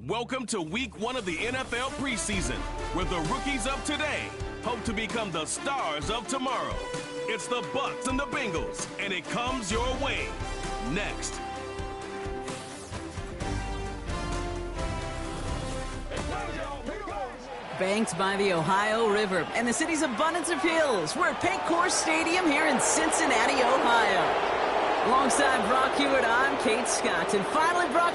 Welcome to week 1 of the NFL preseason, where the rookies of today hope to become the stars of tomorrow. It's the Bucs and the Bengals, and it comes your way next. Banked by the Ohio River and the city's abundance of hills, we're at Paycor Stadium here in Cincinnati, Ohio. Alongside Brock Hewitt, I'm Kate Scott. And finally, Brock,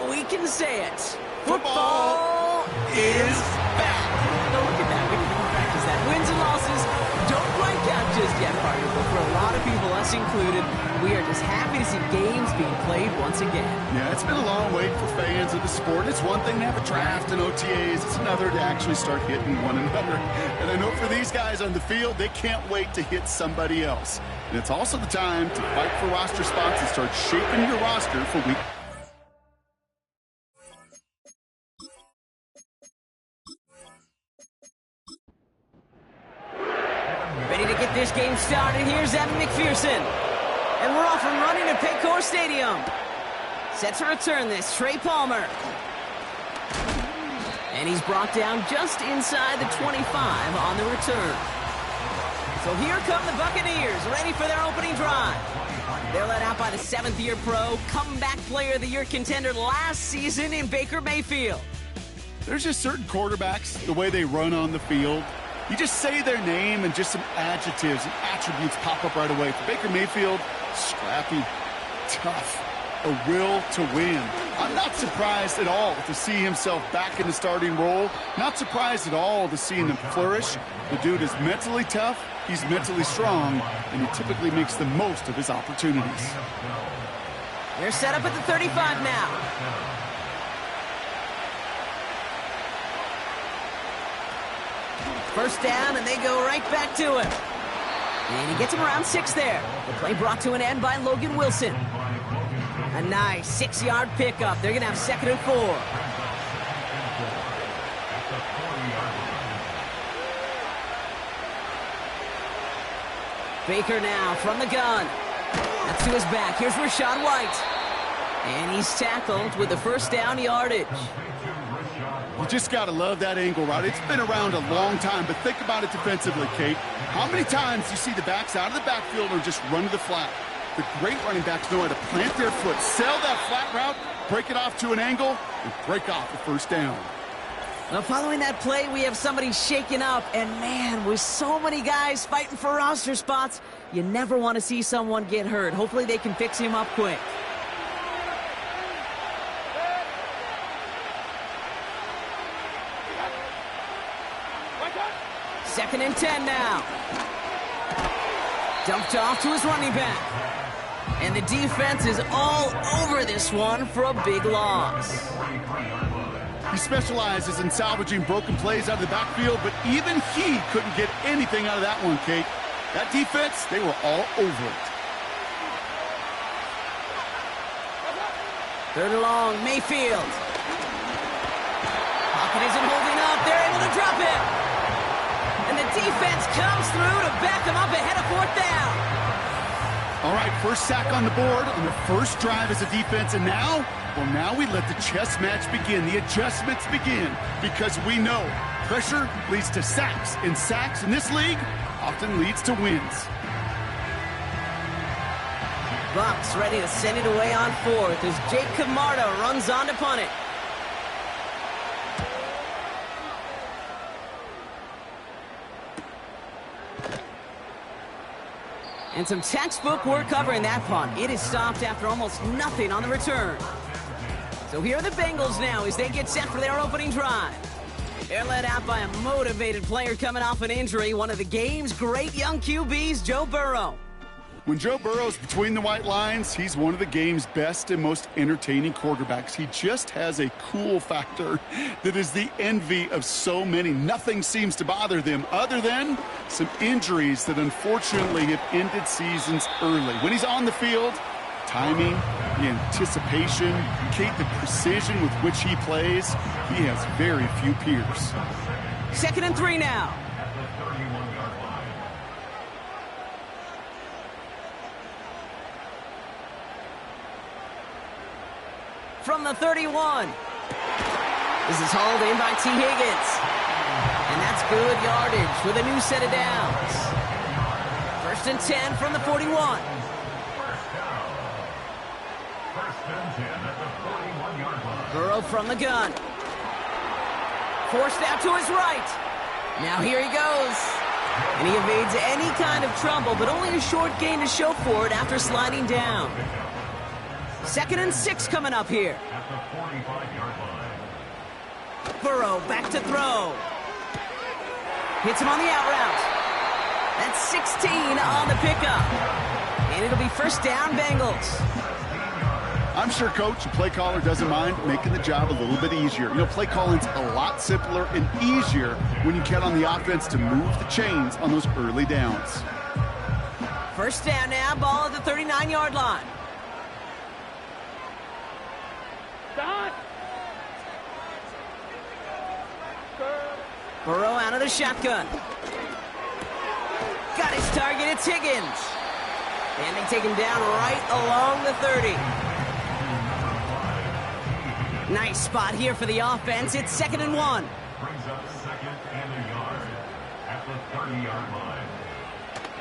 we can say it. Football is back. Oh, look at that. We can practice that. Wins and losses don't quite count just yet, partner. But for a lot of people, us included, we are just happy to see games being played once again. Yeah, it's been a long wait for fans of the sport. It's one thing to have a draft and OTAs. It's another to actually start hitting one another. And I know for these guys on the field, they can't wait to hit somebody else. And it's also the time to fight for roster spots and start shaping your roster for week. Ready to get this game started. Here's Evan McPherson. And we're off and running at Paycor Stadium. Set to return this, Trey Palmer. And he's brought down just inside the 25 on the return. So here come the Buccaneers, ready for their opening drive. They're led out by the 7th-year pro, comeback player of the year contender last season in Baker Mayfield. There's just certain quarterbacks, the way they run on the field. You just say their name and just some adjectives and attributes pop up right away. For Baker Mayfield, scrappy, tough, a will to win. I'm not surprised at all to see himself back in the starting role. Not surprised at all to see him flourish. The dude is mentally tough, he's mentally strong, and he typically makes the most of his opportunities. They're set up at the 35 now. First down, and they go right back to him. And he gets him around 6 there. The play brought to an end by Logan Wilson. A nice 6-yard pickup. They're going to have 2nd and 4. Baker now from the gun. That's to his back. Here's Rachaad White. And he's tackled with the first down yardage. You just got to love that angle route. It's been around a long time, but think about it defensively, Kate. How many times do you see the backs out of the backfield or just run to the flat? The great running backs know how to plant their foot, sell that flat route, break it off to an angle, and break off the first down. Now, following that play, we have somebody shaken up. And, man, with so many guys fighting for roster spots, you never want to see someone get hurt. Hopefully they can fix him up quick. Second and 10 now. Dumped off to his running back. And the defense is all over this one for a big loss. He specializes in salvaging broken plays out of the backfield, but even he couldn't get anything out of that one, Kate. That defense, they were all over it. 3rd and long, Mayfield. Pocket isn't holding up. They're able to drop it. And the defense comes through to back them up ahead of 4th down. All right, first sack on the board on the first drive as a defense, and now we let the chess match begin, the adjustments begin, because we know pressure leads to sacks, and sacks in this league often leads to wins. Bucs ready to send it away on 4th as Jake Camarda runs on to punt it. And some textbook work covering that punt. It is stopped after almost nothing on the return. So here are the Bengals now as they get set for their opening drive. They're led out by a motivated player coming off an injury, one of the game's great young QBs, Joe Burrow. When Joe Burrow's between the white lines, he's one of the game's best and most entertaining quarterbacks. He just has a cool factor that is the envy of so many. Nothing seems to bother them other than some injuries that unfortunately have ended seasons early. When he's on the field, timing, the anticipation, Kate, the precision with which he plays, he has very few peers. 2nd and 3 now. from the 31. This is hauled in by T. Higgins. And that's good yardage with a new set of downs. 1st and 10 from the 41. Burrow from the gun. Forced out to his right. Now here he goes. And he evades any kind of trouble, but only a short gain to show for it after sliding down. 2nd and 6 coming up here. Burrow back to throw. Hits him on the out route. That's 16 on the pickup. And it'll be 1st down, Bengals. I'm sure coach and play caller doesn't mind making the job a little bit easier. You know, play calling's a lot simpler and easier when you count on the offense to move the chains on those early downs. 1st down now, ball at the 39-yard line. Burrow out of the shotgun. Got his target, it's Higgins. And they take him down right along the 30. Nice spot here for the offense. It's 2nd and 1. Brings up 2nd and a yard at the 30-yard line.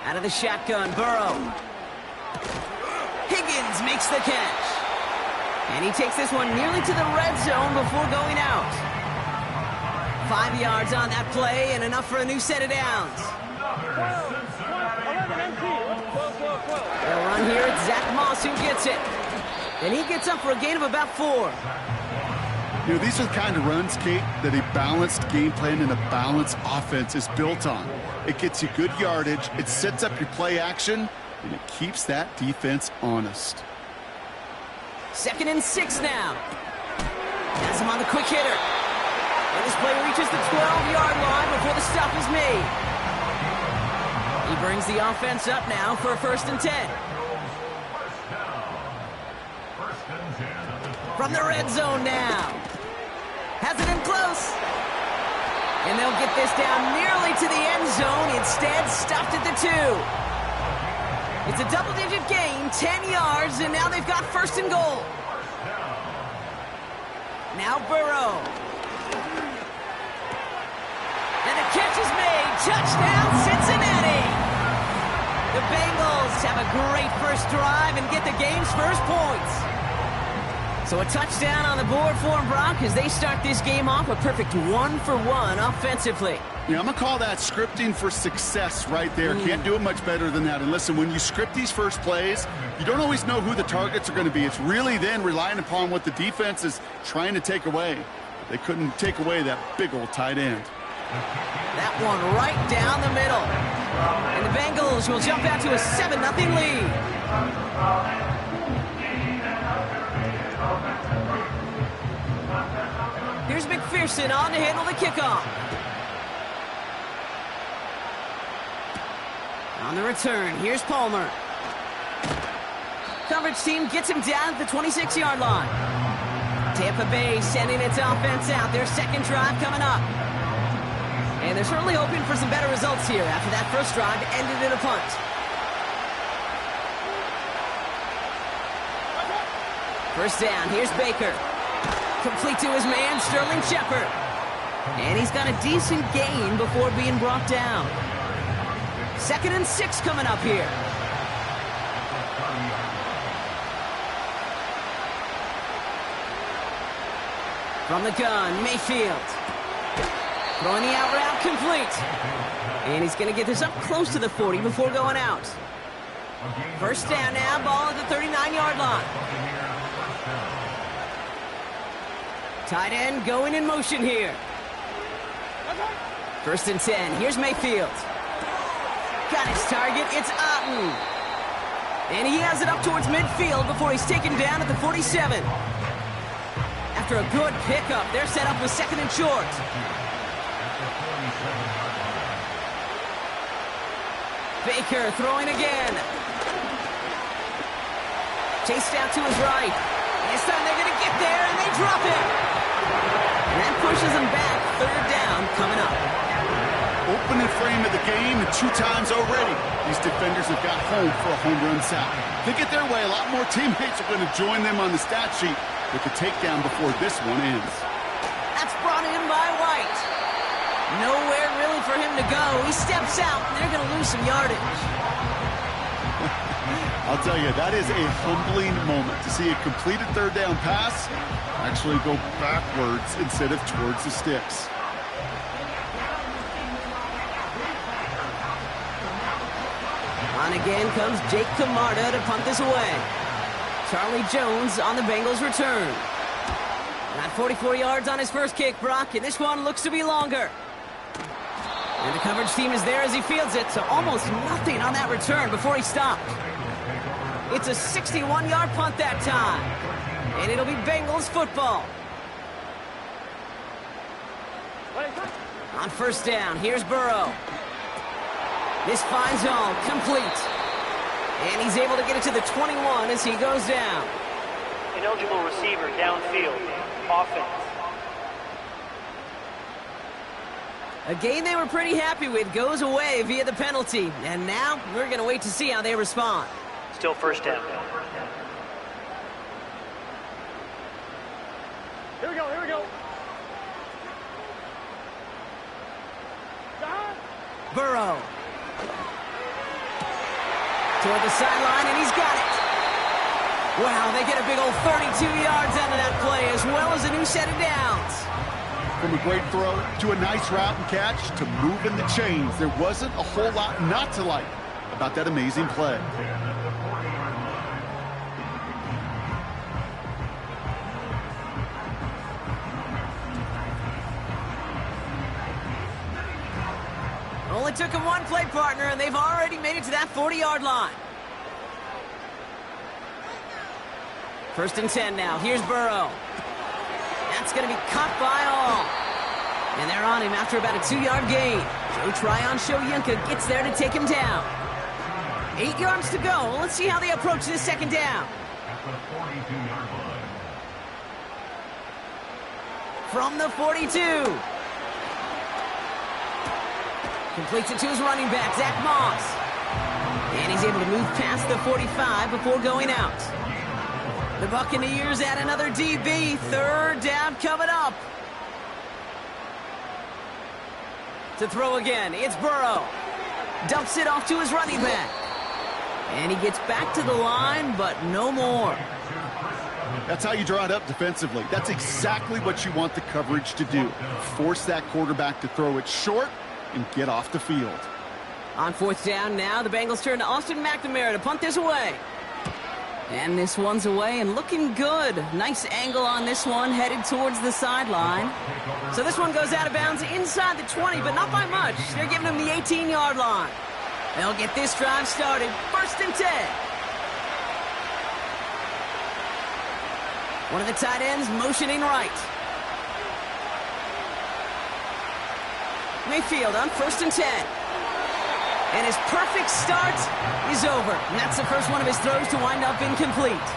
Out of the shotgun, Burrow. Higgins makes the catch. And he takes this one nearly to the red zone before going out. 5 yards on that play and enough for a new set of downs. They'll run here. It's Zach Moss who gets it. And he gets up for a gain of about 4. You know, these are the kind of runs, Kate, that a balanced game plan and a balanced offense is built on. It gets you good yardage, it sets up your play action, and it keeps that defense honest. 2nd and 6 now. Has him on the quick hitter. And this play reaches the 12-yard line before the stop is made. He brings the offense up now for a 1st and 10. From the red zone now. Has it in close. And they'll get this down nearly to the end zone. Instead, stopped at the 2. It's a double-digit gain, 10 yards, and now they've got 1st and goal. Now Burrow. And the catch is made. Touchdown, Cincinnati. The Bengals have a great first drive and get the game's first points. So a touchdown on the board for them, Brock, as they start this game off a perfect 1-for-1 offensively. Yeah, I'm going to call that scripting for success right there. Can't do it much better than that. And listen, when you script these first plays, you don't always know who the targets are going to be. It's really then relying upon what the defense is trying to take away. They couldn't take away that big old tight end. That one right down the middle. And the Bengals will jump out to a 7-0 lead. Here's McPherson on to handle the kickoff. On the return, here's Palmer. Coverage team gets him down at the 26-yard line. Tampa Bay sending its offense out. Their second drive coming up. And they're certainly hoping for some better results here after that first drive ended in a punt. First down, here's Baker. Complete to his man, Sterling Shepard. And he's got a decent gain before being brought down. 2nd and 6 coming up here. From the gun, Mayfield. Throwing the out route complete. And he's going to get this up close to the 40 before going out. First down now, ball at the 39-yard line. Tight end going in motion here. 1st and 10. Here's Mayfield. Got his target. It's Otten. And he has it up towards midfield before he's taken down at the 47. After a good pickup, they're set up with 2nd and short. Baker throwing again. Chased out to his right. This time they're going to get there, and they drop him. And that pushes them back. 3rd down coming up. Opening frame of the game, and 2 times already, these defenders have got home for a home run sack. They get their way, a lot more teammates are going to join them on the stat sheet. with the takedown before this one ends. That's brought in by White. Nowhere really for him to go. He steps out, and they're going to lose some yardage. I'll tell you, that is a humbling moment to see a completed third down pass actually go backwards instead of towards the sticks. On again comes Jake Camarda to punt this away. Charlie Jones on the Bengals return. Got 44 yards on his first kick, Brock, and this one looks to be longer. And the coverage team is there as he fields it, so almost nothing on that return before he stopped. It's a 61-yard punt that time, and it'll be Bengals football. On first down, here's Burrow. This finds home, complete. And he's able to get it to the 21 as he goes down. Ineligible receiver downfield. Offense. A game they were pretty happy with goes away via the penalty. And now we're going to wait to see how they respond. Still first down. Here we go. Burrow. Toward the sideline, and he's got it. Wow, they get a big old 32 yards out of that play, as well as a new set of downs. From a great throw to a nice route and catch to moving the chains, there wasn't a whole lot not to like about that amazing play. Only took him one play, partner, and they've already made it to that 40-yard line. First and 10 now. Here's Burrow. That's going to be caught by all. And they're on him after about a 2-yard gain. Joe Tryon-Shoyinka gets there to take him down. 8 yards to go. Let's see how they approach this second down. At the 42-yard line. From the 42. Completes it to his running back, Zach Moss. And he's able to move past the 45 before going out. The Buccaneers add another DB. Third down coming up. To throw again, it's Burrow. Dumps it off to his running back. And he gets back to the line, but no more. That's how you draw it up defensively. That's exactly what you want the coverage to do. Force that quarterback to throw it short and get off the field. On fourth down now, the Bengals turn to Austin McNamara to punt this away. And this one's away and looking good. Nice angle on this one, headed towards the sideline. So this one goes out of bounds inside the 20, but not by much. They're giving him the 18-yard line. They'll get this drive started. First and 10. One of the tight ends motioning right. Mayfield on first and 10. And his perfect start is over. And that's the first one of his throws to wind up incomplete.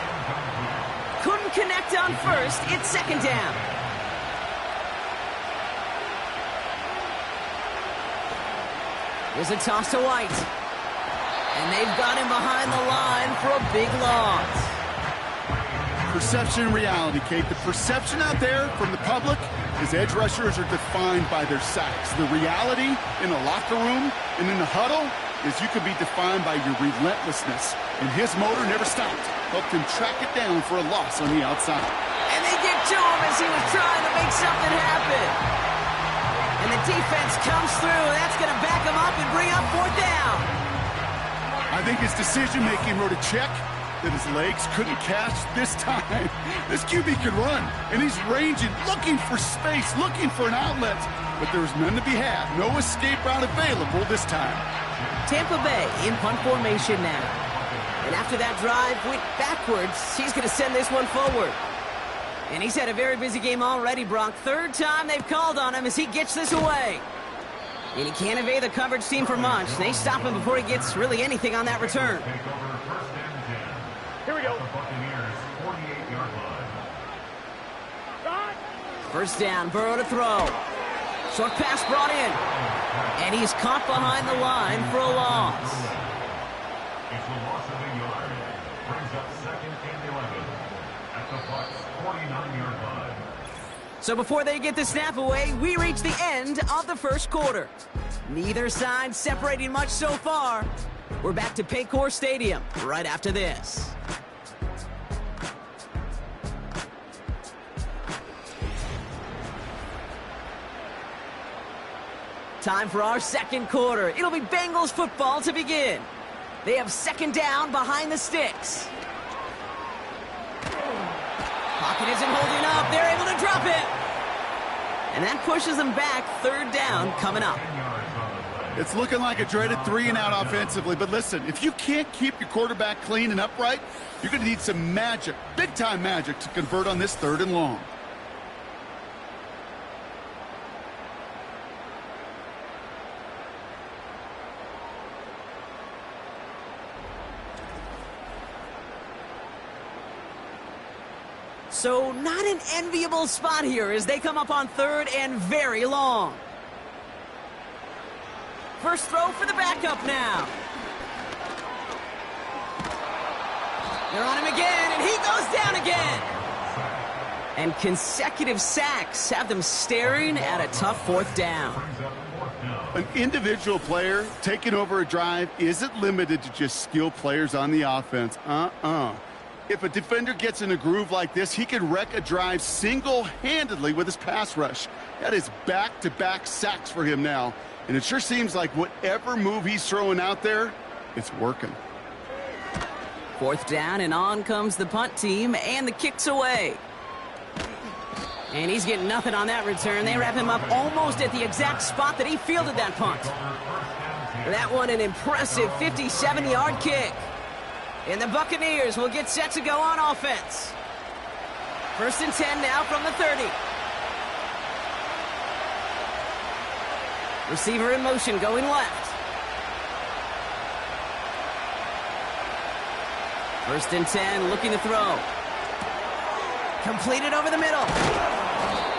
Couldn't connect on first. It's second down. Here's a toss to White. And they've got him behind the line for a big loss. Perception and reality, Kate. The perception out there from the public is edge rushers are defined by their sacks. The reality in a locker room and in the huddle is you could be defined by your relentlessness. And his motor never stopped. Helped him track it down for a loss on the outside. And they get to him as he was trying to make something happen. And the defense comes through. That's going to back him up and bring up fourth down. I think his decision-making wrote a check that his legs couldn't catch this time. This QB could run, and he's ranging, looking for space, looking for an outlet. But there was none to be had. No escape route available this time. Tampa Bay in punt formation now. And after that drive went backwards, he's going to send this one forward. And he's had a very busy game already, Brock. Third time they've called on him as he gets this away. And he can't evade the coverage team for much. They stop him before he gets really anything on that return. Here we go. Buccaneers 48-yard line. First down, Burrow to throw. Short pass brought in. And he's caught behind the line for a loss. It's a loss of a yard. Brings up second and 11 at the Bucs 49-yard line. So before they get the snap away, we reach the end of the first quarter. Neither side separating much so far. We're back to Paycor Stadium right after this. Time for our second quarter. It'll be Bengals football to begin. They have second down behind the sticks. Pocket isn't holding up. They're able to drop it. And that pushes them back. Third down coming up. It's looking like a dreaded 3-and-out offensively, but listen, if you can't keep your quarterback clean and upright, you're going to need some magic, big-time magic, to convert on this 3rd and long. So not an enviable spot here as they come up on 3rd and very long. First throw for the backup now. They're on him again, and he goes down again. And consecutive sacks have them staring at a tough 4th down. An individual player taking over a drive isn't limited to just skilled players on the offense. If a defender gets in a groove like this, he can wreck a drive single-handedly with his pass rush. That is back-to-back sacks for him now. And it sure seems like whatever move he's throwing out there, it's working. 4th down, and on comes the punt team, and the kick's away. And he's getting nothing on that return. They wrap him up almost at the exact spot that he fielded that punt. That one an impressive 57-yard kick. And the Buccaneers will get set to go on offense. 1st and 10 now from the 30. Receiver in motion going left. 1st and 10 looking to throw. Completed over the middle.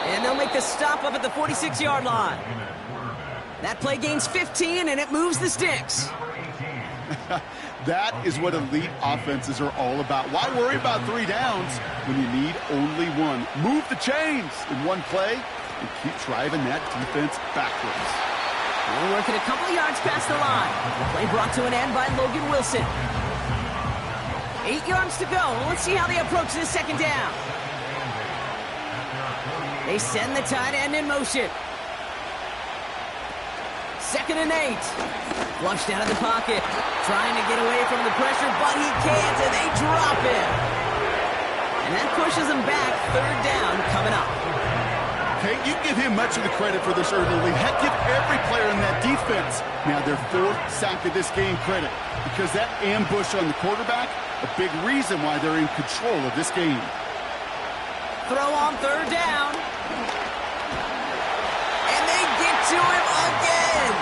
And they'll make the stop up at the 46-yard line. That play gains 15 and it moves the sticks. That is what elite offenses are all about. Why worry about 3 downs when you need only one? Move the chains in one play and keep driving that defense backwards. We're working a couple yards past the line. Play brought to an end by Logan Wilson. 8 yards to go. Let's see how they approach this 2nd down. They send the tight end in motion. 2nd and 8. Flushed out of the pocket. Trying to get away from the pressure, but he can't, and they drop it. And that pushes them back. 3rd down coming up. Okay, you give him much of the credit for this early lead. Heck, give every player in that defense now their 4th sack of this game credit, because that ambush on the quarterback, a big reason why they're in control of this game. Throw on 3rd down. And they get to him again.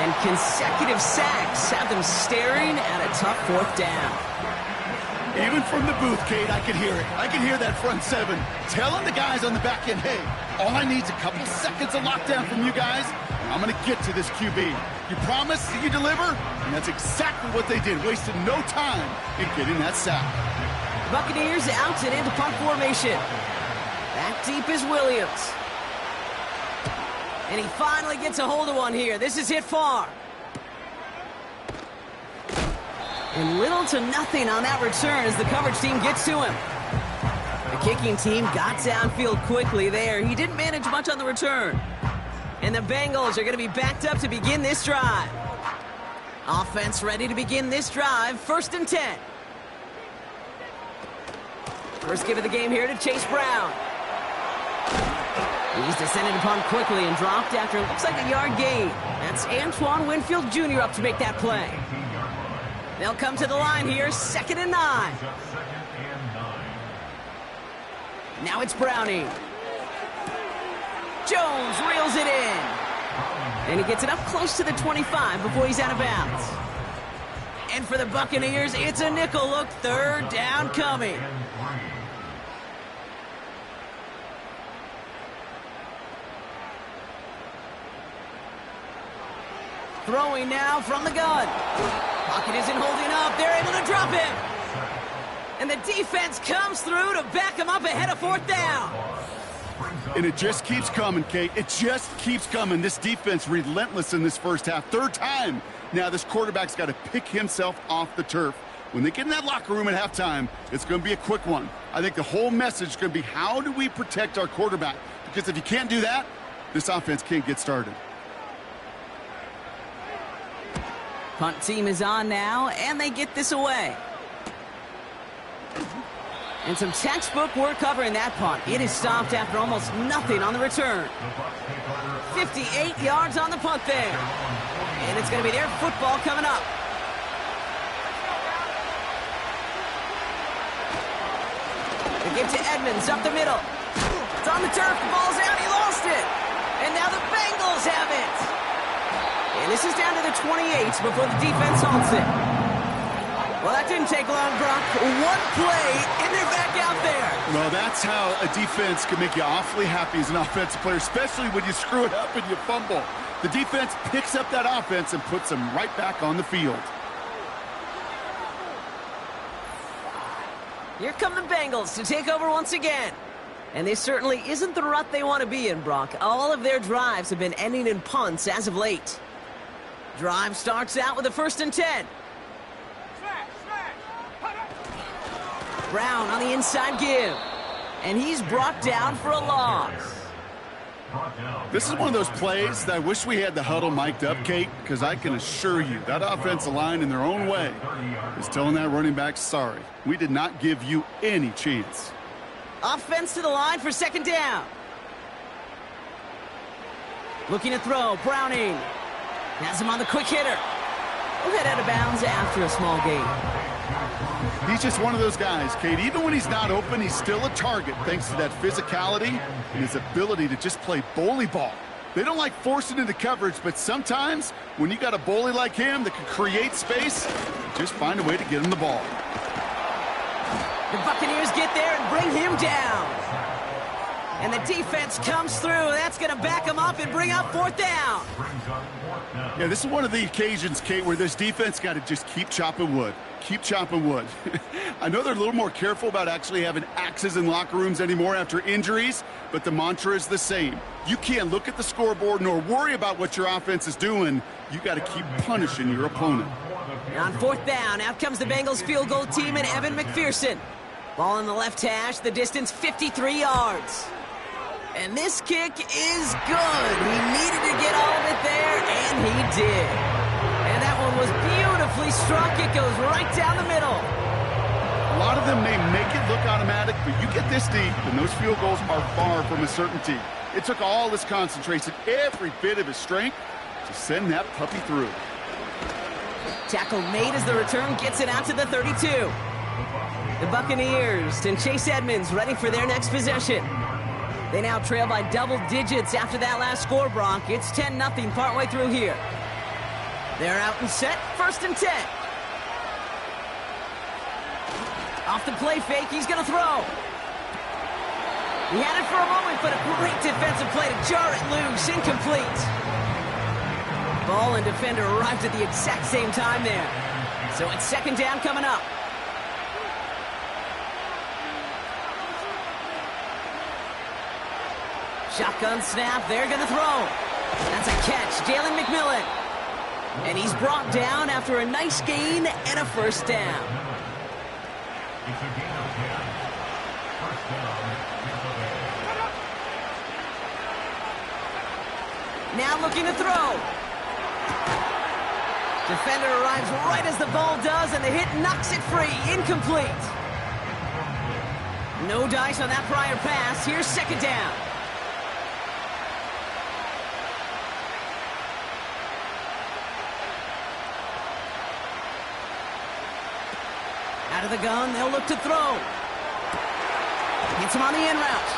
And consecutive sacks have them staring at a tough 4th down. Even from the booth, Kate, I could hear it. I could hear that front 7 telling the guys on the back end, hey, all I need is a couple seconds of lockdown from you guys, and I'm going to get to this QB. You promise that you deliver? And that's exactly what they did, wasted no time in getting that sack. Buccaneers out and into punt formation. Back deep is Williams. And he finally gets a hold of one here. This is hit far. And little to nothing on that return as the coverage team gets to him. The kicking team got downfield quickly there. He didn't manage much on the return. And the Bengals are going to be backed up to begin this drive. Offense ready to begin this drive. 1st and 10. First give of the game here to Chase Brown. He's descended upon quickly and dropped after it looks like a yard gain. That's Antoine Winfield Jr. up to make that play. They'll come to the line here, 2nd and 9. Now it's Browning. Jones reels it in. And he gets it up close to the 25 before he's out of bounds. And for the Buccaneers, it's a nickel look. 3rd down coming. Throwing now from the gun. Pocket isn't holding up. They're able to drop it. And the defense comes through to back him up ahead of fourth down. And it just keeps coming, Kate. It just keeps coming. This defense relentless in this first half. Third time. Now this quarterback's got to pick himself off the turf. When they get in that locker room at halftime, it's going to be a quick one. I think the whole message is going to be, how do we protect our quarterback? Because if you can't do that, this offense can't get started. Punt team is on now, and they get this away. And some textbook work covering that punt. It is stopped after almost nothing on the return. 58 yards on the punt there. And it's going to be their football coming up. They give to Edmonds up the middle. It's on the turf. The ball's out. He lost it. And now the Bengals have it. And this is down to the 28 before the defense halts it. Well, that didn't take long, Brock. One play, and they're back out there. Well, that's how a defense can make you awfully happy as an offensive player, especially when you screw it up and you fumble. The defense picks up that offense and puts them right back on the field. Here come the Bengals to take over once again. And this certainly isn't the rut they want to be in, Brock. All of their drives have been ending in punts as of late. Drive starts out with a 1st and 10. Brown on the inside give. And he's brought down for a loss. This is one of those plays that I wish we had the huddle mic'd up, Kate, because I can assure you that offensive line in their own way is telling that running back, sorry, we did not give you any chance. Offense to the line for 2nd down. Looking to throw, Browning. Has him on the quick hitter. We'll head out of bounds after a small gain. He's just one of those guys, Kate. Even when he's not open, he's still a target thanks to that physicality and his ability to just play bully ball. They don't like forcing into coverage, but sometimes when you got a bully like him that can create space, just find a way to get him the ball. The Buccaneers get there and bring him down. And the defense comes through. That's going to back him up and bring up 4th down. Yeah, this is one of the occasions, Kate, where this defense got to just keep chopping wood. Keep chopping wood. I know they're a little more careful about actually having axes in locker rooms anymore after injuries, but the mantra is the same. You can't look at the scoreboard nor worry about what your offense is doing. You got to keep punishing your opponent. On 4th down, out comes the Bengals field goal team and Evan McPherson. Ball in the left hash, the distance 53 yards. And this kick is good. He needed to get all of it there, and he did. And that one was beautifully struck. It goes right down the middle. A lot of them may make it look automatic, but you get this deep, and those field goals are far from a certainty. It took all his concentration, every bit of his strength, to send that puppy through. Tackle made as the return gets it out to the 32. The Buccaneers and Chase Edmonds ready for their next possession. They now trail by double digits after that last score, Brock. It's 10-0 partway through here. They're out and set, 1st and 10. Off the play fake, he's going to throw. He had it for a moment, but a great defensive play to jar it loose, incomplete. Ball and defender arrived at the exact same time there. So it's 2nd down coming up. Shotgun snap, they're going to throw. That's a catch, Jalen McMillan. And he's brought down after a nice gain and a 1st down. It's a gain of 10. 1st down, Tampa Bay. Now looking to throw. Defender arrives right as the ball does, and the hit knocks it free. Incomplete. No dice on that prior pass. Here's 2nd down. Out of the gun, they'll look to throw. Hits him on the in route.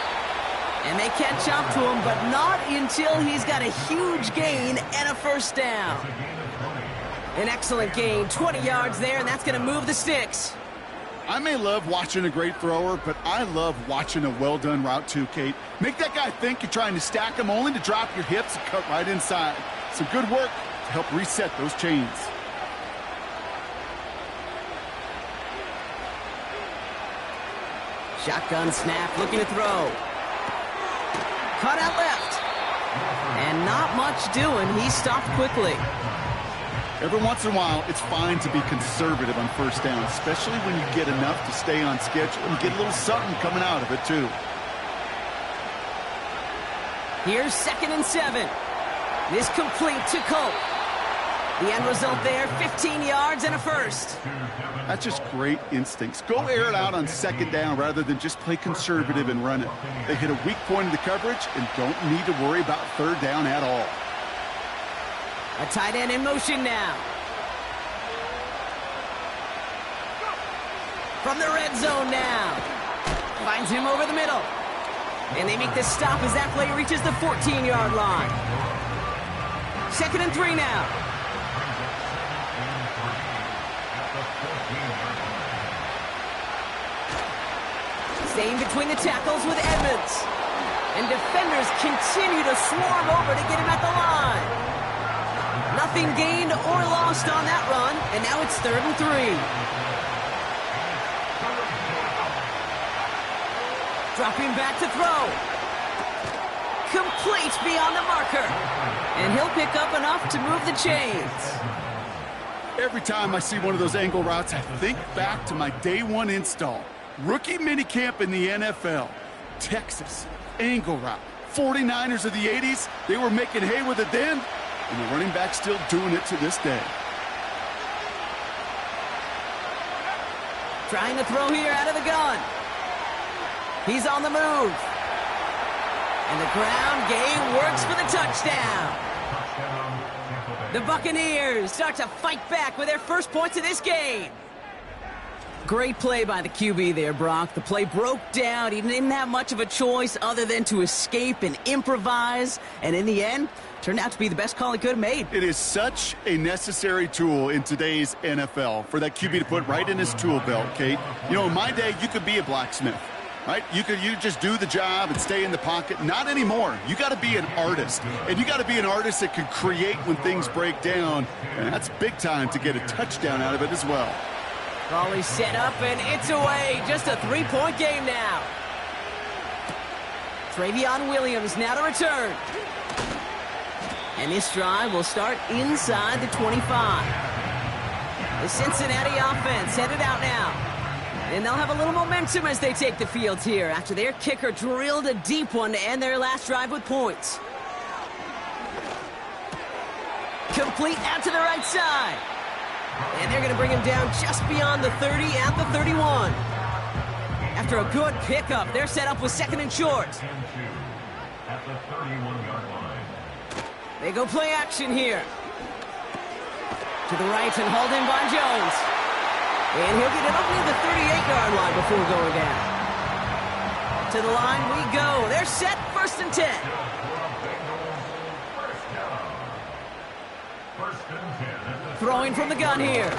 And they catch up to him, but not until he's got a huge gain and a 1st down. An excellent gain, 20 yards there, and that's going to move the sticks. I may love watching a great thrower, but I love watching a well-done route too, Kate. Make that guy think you're trying to stack him only to drop your hips and cut right inside. Some good work to help reset those chains. Shotgun snap, looking to throw. Cut out left. And not much doing. He stopped quickly. Every once in a while, it's fine to be conservative on first down, especially when you get enough to stay on schedule and get a little something coming out of it, too. Here's 2nd and 7. This complete to Colt. The end result there, 15 yards and a first. That's just great instincts. Go air it out on 2nd down rather than just play conservative and run it. They hit a weak point in the coverage and don't need to worry about 3rd down at all. A tight end in motion now. From the red zone now. Finds him over the middle. And they make this stop as that play reaches the 14-yard line. 2nd and 3 now. Staying between the tackles with Edmonds. And defenders continue to swarm over to get him at the line. Nothing gained or lost on that run, and now it's 3rd and 3. Dropping back to throw. Complete beyond the marker. And he'll pick up enough to move the chains. Every time I see one of those angle routes, I think back to my day 1 install. Rookie minicamp in the NFL. Texas, angle route. 49ers of the 80s, they were making hay with it then, and the running back's still doing it to this day. Trying to throw here out of the gun. He's on the move. And the ground game works for the touchdown. The Buccaneers start to fight back with their first points of this game. Great play by the QB there, Brock. The play broke down. He didn't have much of a choice other than to escape and improvise. And in the end, turned out to be the best call he could have made. It is such a necessary tool in today's NFL for that QB to put right in his tool belt, Kate. You know, in my day, you could be a blacksmith. Right? You just do the job and stay in the pocket. Not anymore. You got to be an artist. And you got to be an artist that can create when things break down. And that's big time to get a touchdown out of it as well. Ball is set up and it's away. Just a 3-point game now. Travion Williams now to return. And this drive will start inside the 25. The Cincinnati offense headed out now. And they'll have a little momentum as they take the field here after their kicker drilled a deep one to end their last drive with points. Complete out to the right side. And they're going to bring him down just beyond the 30 at the 31. After a good pickup, they're set up with 2nd and short. At the 31-yard line. They go play action here. To the right and hauled in by Jones. And he'll get it up near the 38-yard line before going down. To the line we go. They're set, 1st and 10. Throwing from the gun here.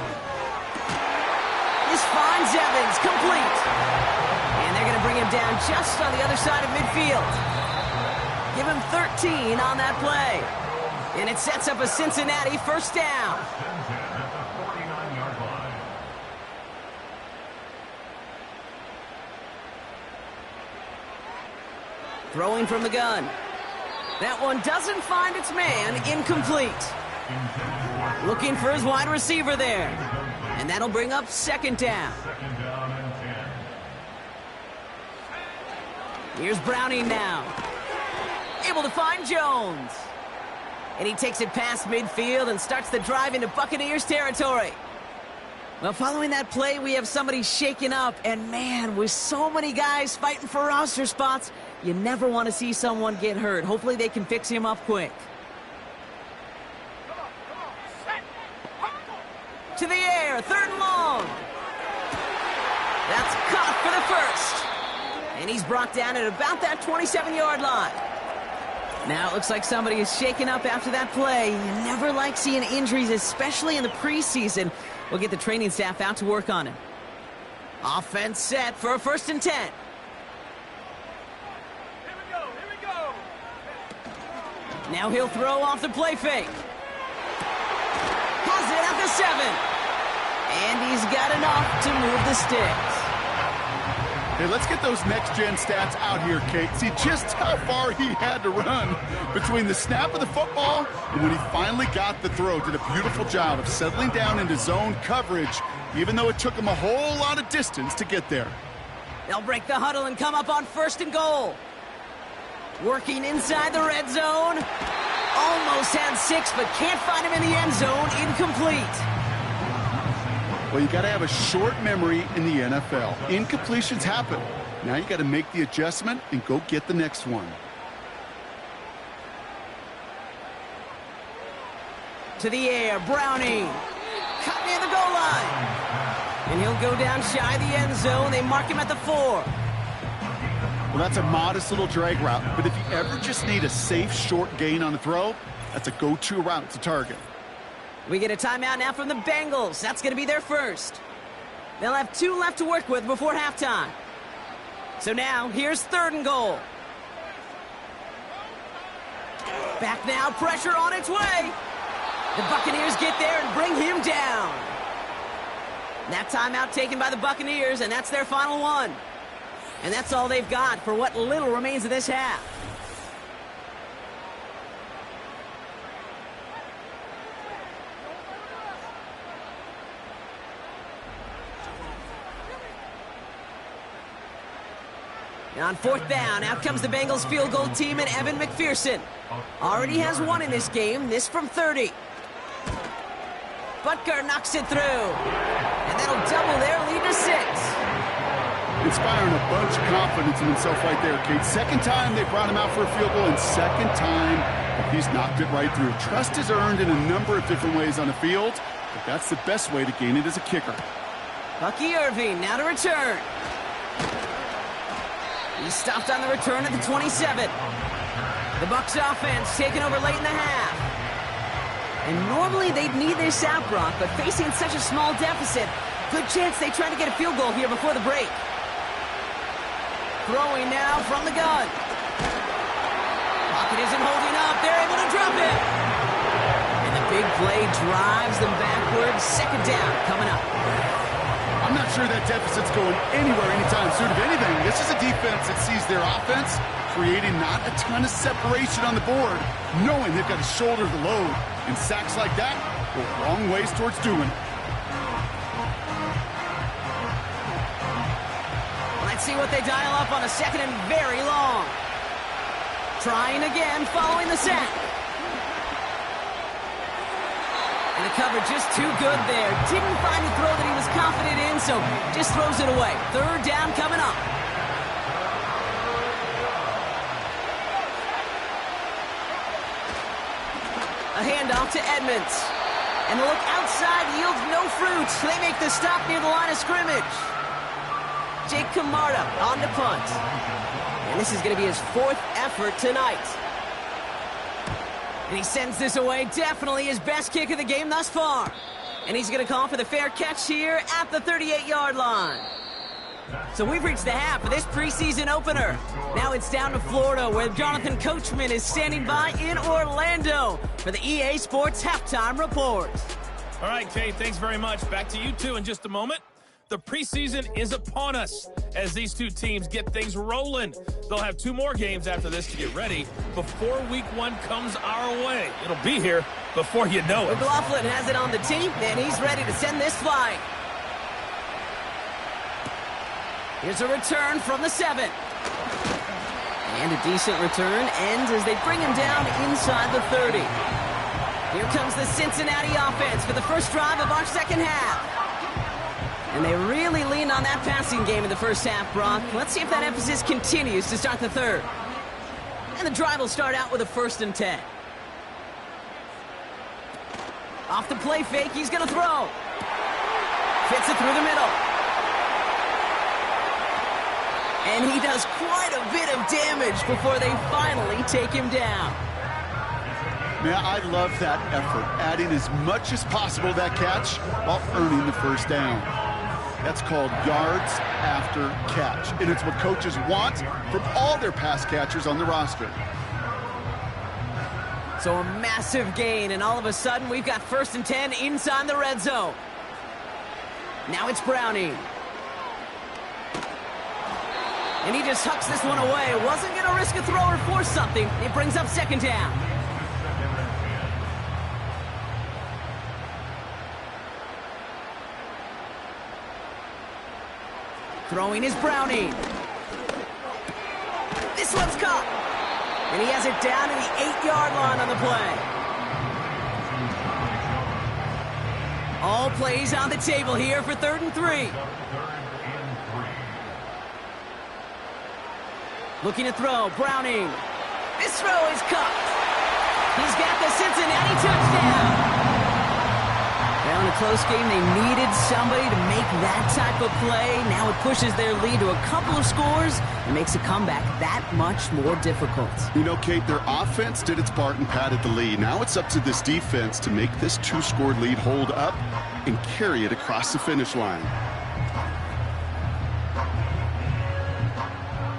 This finds Evans, complete. And they're going to bring him down just on the other side of midfield. Give him 13 on that play. And it sets up a Cincinnati 1st down. Throwing from the gun. That one doesn't find its man, incomplete. Looking for his wide receiver there. And that'll bring up 2nd down. Here's Browning now. Able to find Jones. And he takes it past midfield and starts the drive into Buccaneers territory. Well, following that play, we have somebody shaken up. And man, with so many guys fighting for roster spots, you never want to see someone get hurt. Hopefully they can fix him up quick. To the air, 3rd and long. That's caught for the 1st. And he's brought down at about that 27-yard line. Now it looks like somebody is shaken up after that play. You never like seeing injuries, especially in the preseason. We'll get the training staff out to work on it. Offense set for a 1st and 10. Here we go. Now he'll throw off the play fake. Has it at the 7. And he's got enough to move the sticks. Hey, let's get those next-gen stats out here, Kate. See just how far he had to run between the snap of the football and when he finally got the throw. Did a beautiful job of settling down into zone coverage, even though it took him a whole lot of distance to get there. They'll break the huddle and come up on 1st and goal. Working inside the red zone. Almost had 6, but can't find him in the end zone. Incomplete. Well, you got to have a short memory in the NFL. Incompletions happen. Now you got to make the adjustment and go get the next one. To the air, Browning. Cut near the goal line. And he'll go down shy of the end zone. They mark him at the 4. Well, that's a modest little drag route. But if you ever just need a safe, short gain on a throw, that's a go-to route to target. We get a timeout now from the Bengals. That's going to be their first. They'll have 2 left to work with before halftime. So now, here's 3rd and goal. Back now, pressure on its way. The Buccaneers get there and bring him down. That timeout taken by the Buccaneers, and that's their final one. And that's all they've got for what little remains of this half. And on 4th down, out comes the Bengals field goal team and Evan McPherson. Already has 1 in this game, this from 30. Butker knocks it through. And that'll double their lead to 6. Inspiring a bunch of confidence in himself right there, Kate. 2nd time they brought him out for a field goal, and 2nd time he's knocked it right through. Trust is earned in a number of different ways on the field, but that's the best way to gain it as a kicker. Bucky Irving now to return. He stopped on the return at the 27. The Bucs offense taking over late in the half. And normally they'd need this out, Brock, but facing such a small deficit, good chance they try to get a field goal here before the break. Throwing now from the gun. Pocket isn't holding up. They're able to drop it. And the big play drives them backwards. 2nd down coming up. I'm not sure that deficit's going anywhere anytime soon. If anything, this is a defense that sees their offense creating not a ton of separation on the board, knowing they've got to shoulder the load. And sacks like that go long ways towards doing it. Let's see what they dial up on a 2nd and very long. Trying again following the sack. And the cover just too good there. Didn't find a throw that he was confident in, so just throws it away. 3rd down coming up. A handoff to Edmonds. And the look outside yields no fruit. They make the stop near the line of scrimmage. Jake Camarda on the punt. And this is going to be his 4th effort tonight. And he sends this away. Definitely his best kick of the game thus far. And he's going to call for the fair catch here at the 38-yard line. So we've reached the half of this preseason opener. Now it's down to Florida, where Jonathan Coachman is standing by in Orlando for the EA Sports Halftime Report. All right, Kate, thanks very much. Back to you two in just a moment. The preseason is upon us as these two teams get things rolling. They'll have 2 more games after this to get ready before week 1 comes our way. It'll be here before you know it. McLaughlin has it on the tee, and he's ready to send this flying. Here's a return from the 7. And a decent return ends as they bring him down inside the 30. Here comes the Cincinnati offense for the first drive of our 2nd half. And they really leaned on that passing game in the first half, Brock. Let's see if that emphasis continues to start the 3rd. And the drive will start out with a 1st and 10. Off the play fake, he's going to throw. Fits it through the middle. And he does quite a bit of damage before they finally take him down. Man, I love that effort, adding as much as possible to that catch while earning the 1st down. That's called yards after catch, and it's what coaches want from all their pass catchers on the roster. So a massive gain, and all of a sudden we've got 1st and 10 inside the red zone. Now it's Browning. And he just hucks this one away. Wasn't going to risk a throw or force something. It brings up second down. Throwing is Browning. This one's caught. And he has it down to the 8-yard line on the play. All plays on the table here for 3rd and 3. Looking to throw, Browning. This throw is caught. He's got the Cincinnati touchdown. Now in a close game, they needed somebody to make that type of play. Now it pushes their lead to a couple of scores and makes a comeback that much more difficult. You know, Kate, their offense did its part and padded the lead. Now it's up to this defense to make this 2-score lead hold up and carry it across the finish line.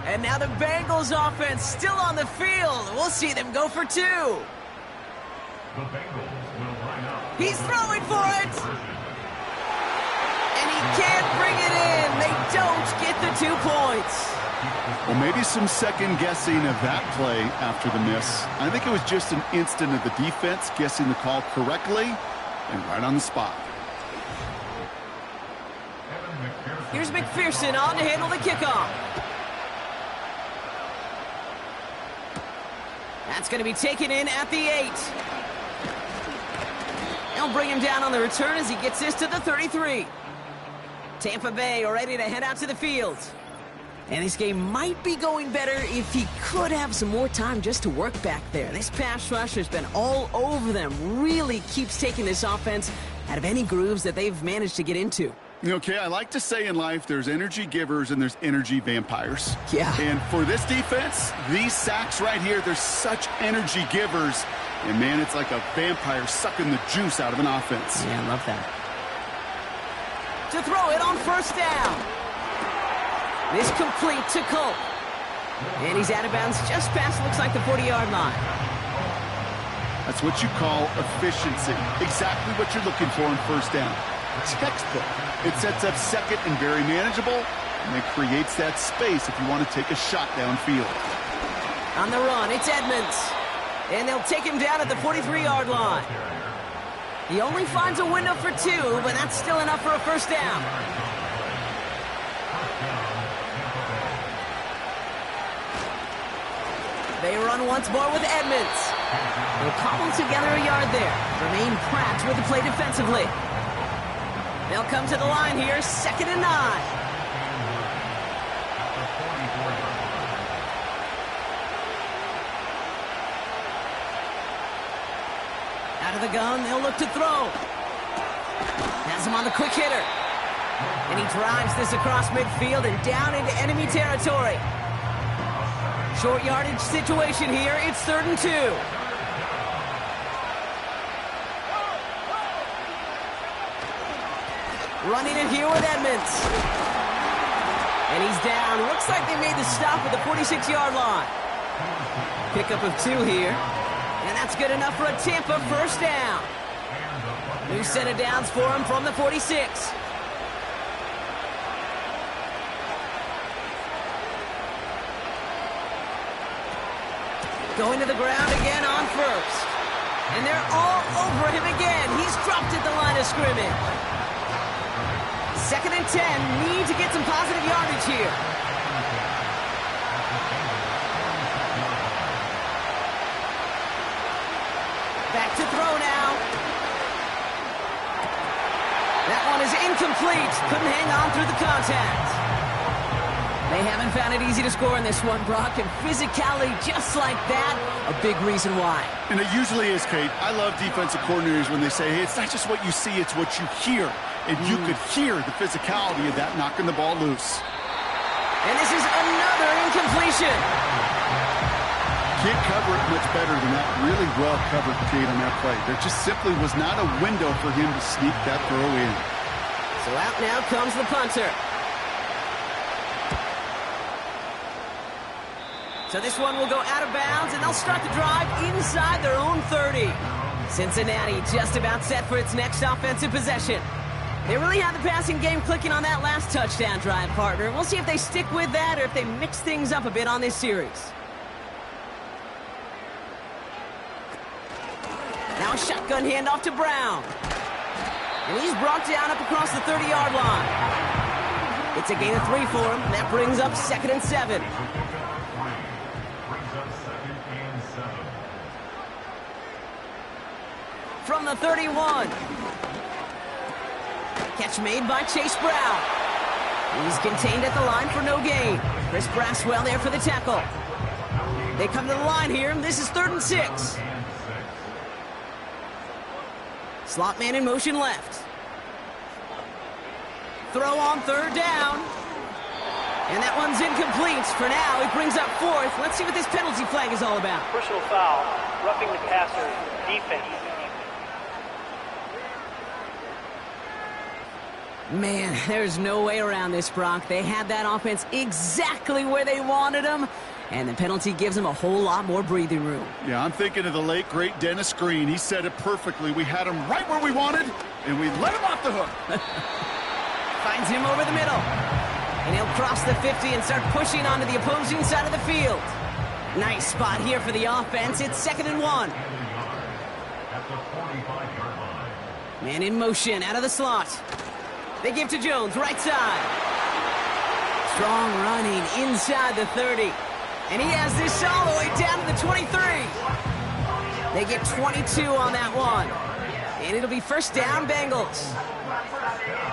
And now the Bengals offense still on the field. We'll see them go for 2. The Bengals will line up. He's throwing for it. And he can't bring it in. They don't get the 2 points. Well, maybe some second guessing of that play after the miss. I think it was just an instant of the defense guessing the call correctly and right on the spot. Here's McPherson on to handle the kickoff. That's going to be taken in at the 8. They'll bring him down on the return as he gets this to the 33. Tampa Bay are ready to head out to the field. And this game might be going better if he could have some more time just to work back there. This pass rush has been all over them. Really keeps taking this offense out of any grooves that they've managed to get into. Okay, I like to say in life there's energy givers and there's energy vampires. Yeah. And for this defense, these sacks right here, they're such energy givers. And, man, it's like a vampire sucking the juice out of an offense. Yeah, I love that. To throw it on 1st down. This complete to Culp. And he's out of bounds just past, looks like, the 40-yard line. That's what you call efficiency. Exactly what you're looking for in 1st down. Textbook. It sets up second and very manageable, and it creates that space if you want to take a shot downfield. On the run, it's Edmonds. And they'll take him down at the 43-yard line. He only finds a window for 2, but that's still enough for a 1st down. They run once more with Edmonds. They'll cobble together a yard there. Remain Pratt with the play defensively. They'll come to the line here, 2nd and 9. Out of the gun, they'll look to throw. Has him on the quick hitter. And he drives this across midfield and down into enemy territory. Short yardage situation here. It's 3rd and 2. Running it here with Edmonds. And he's down. Looks like they made the stop at the 46-yard line. Pickup of 2 here. And that's good enough for a Tampa 1st down. New set of downs for him from the 46. Going to the ground again on 1st. And they're all over him again. He's dropped at the line of scrimmage. 2nd and 10. Need to get some positive yardage here. Back to throw now. That one is incomplete. Couldn't hang on through the contact. They haven't found it easy to score in this one, Brock, and physicality just like that, a big reason why. And it usually is, Kate. I love defensive coordinators when they say, hey, it's not just what you see, it's what you hear. And you could hear the physicality of that knocking the ball loose. And this is another incompletion. Can't cover it much better than that. Really well covered, Kate, on that play. There just simply was not a window for him to sneak that throw in. So out now comes the punter. So this one will go out of bounds, and they'll start the drive inside their own 30. Cincinnati just about set for its next offensive possession. They really had the passing game clicking on that last touchdown drive, partner. We'll see if they stick with that or if they mix things up a bit on this series. Now a shotgun handoff to Brown. And he's brought down up across the 30-yard line. It's a gain of 3 for him. That brings up 2nd and 7. From the 31. Catch made by Chase Brown. He's contained at the line for no gain. Chris Braswell there for the tackle. They come to the line here. This is 3rd and 6. Slot man in motion left. Throw on 3rd down. And that one's incomplete. For now, it brings up 4th. Let's see what this penalty flag is all about. Personal foul, roughing the passer, defense. Man, there's no way around this, Brock. They had that offense exactly where they wanted them, and the penalty gives them a whole lot more breathing room. Yeah, I'm thinking of the late, great Dennis Green. He said it perfectly. We had him right where we wanted, and we let him off the hook. Finds him over the middle. And he'll cross the 50 and start pushing onto the opposing side of the field. Nice spot here for the offense. It's 2nd and 1. Man in motion out of the slot. They give to Jones, right side. Strong running inside the 30. And he has this all the way down to the 23. They get 22 on that one. And it'll be 1st down, Bengals.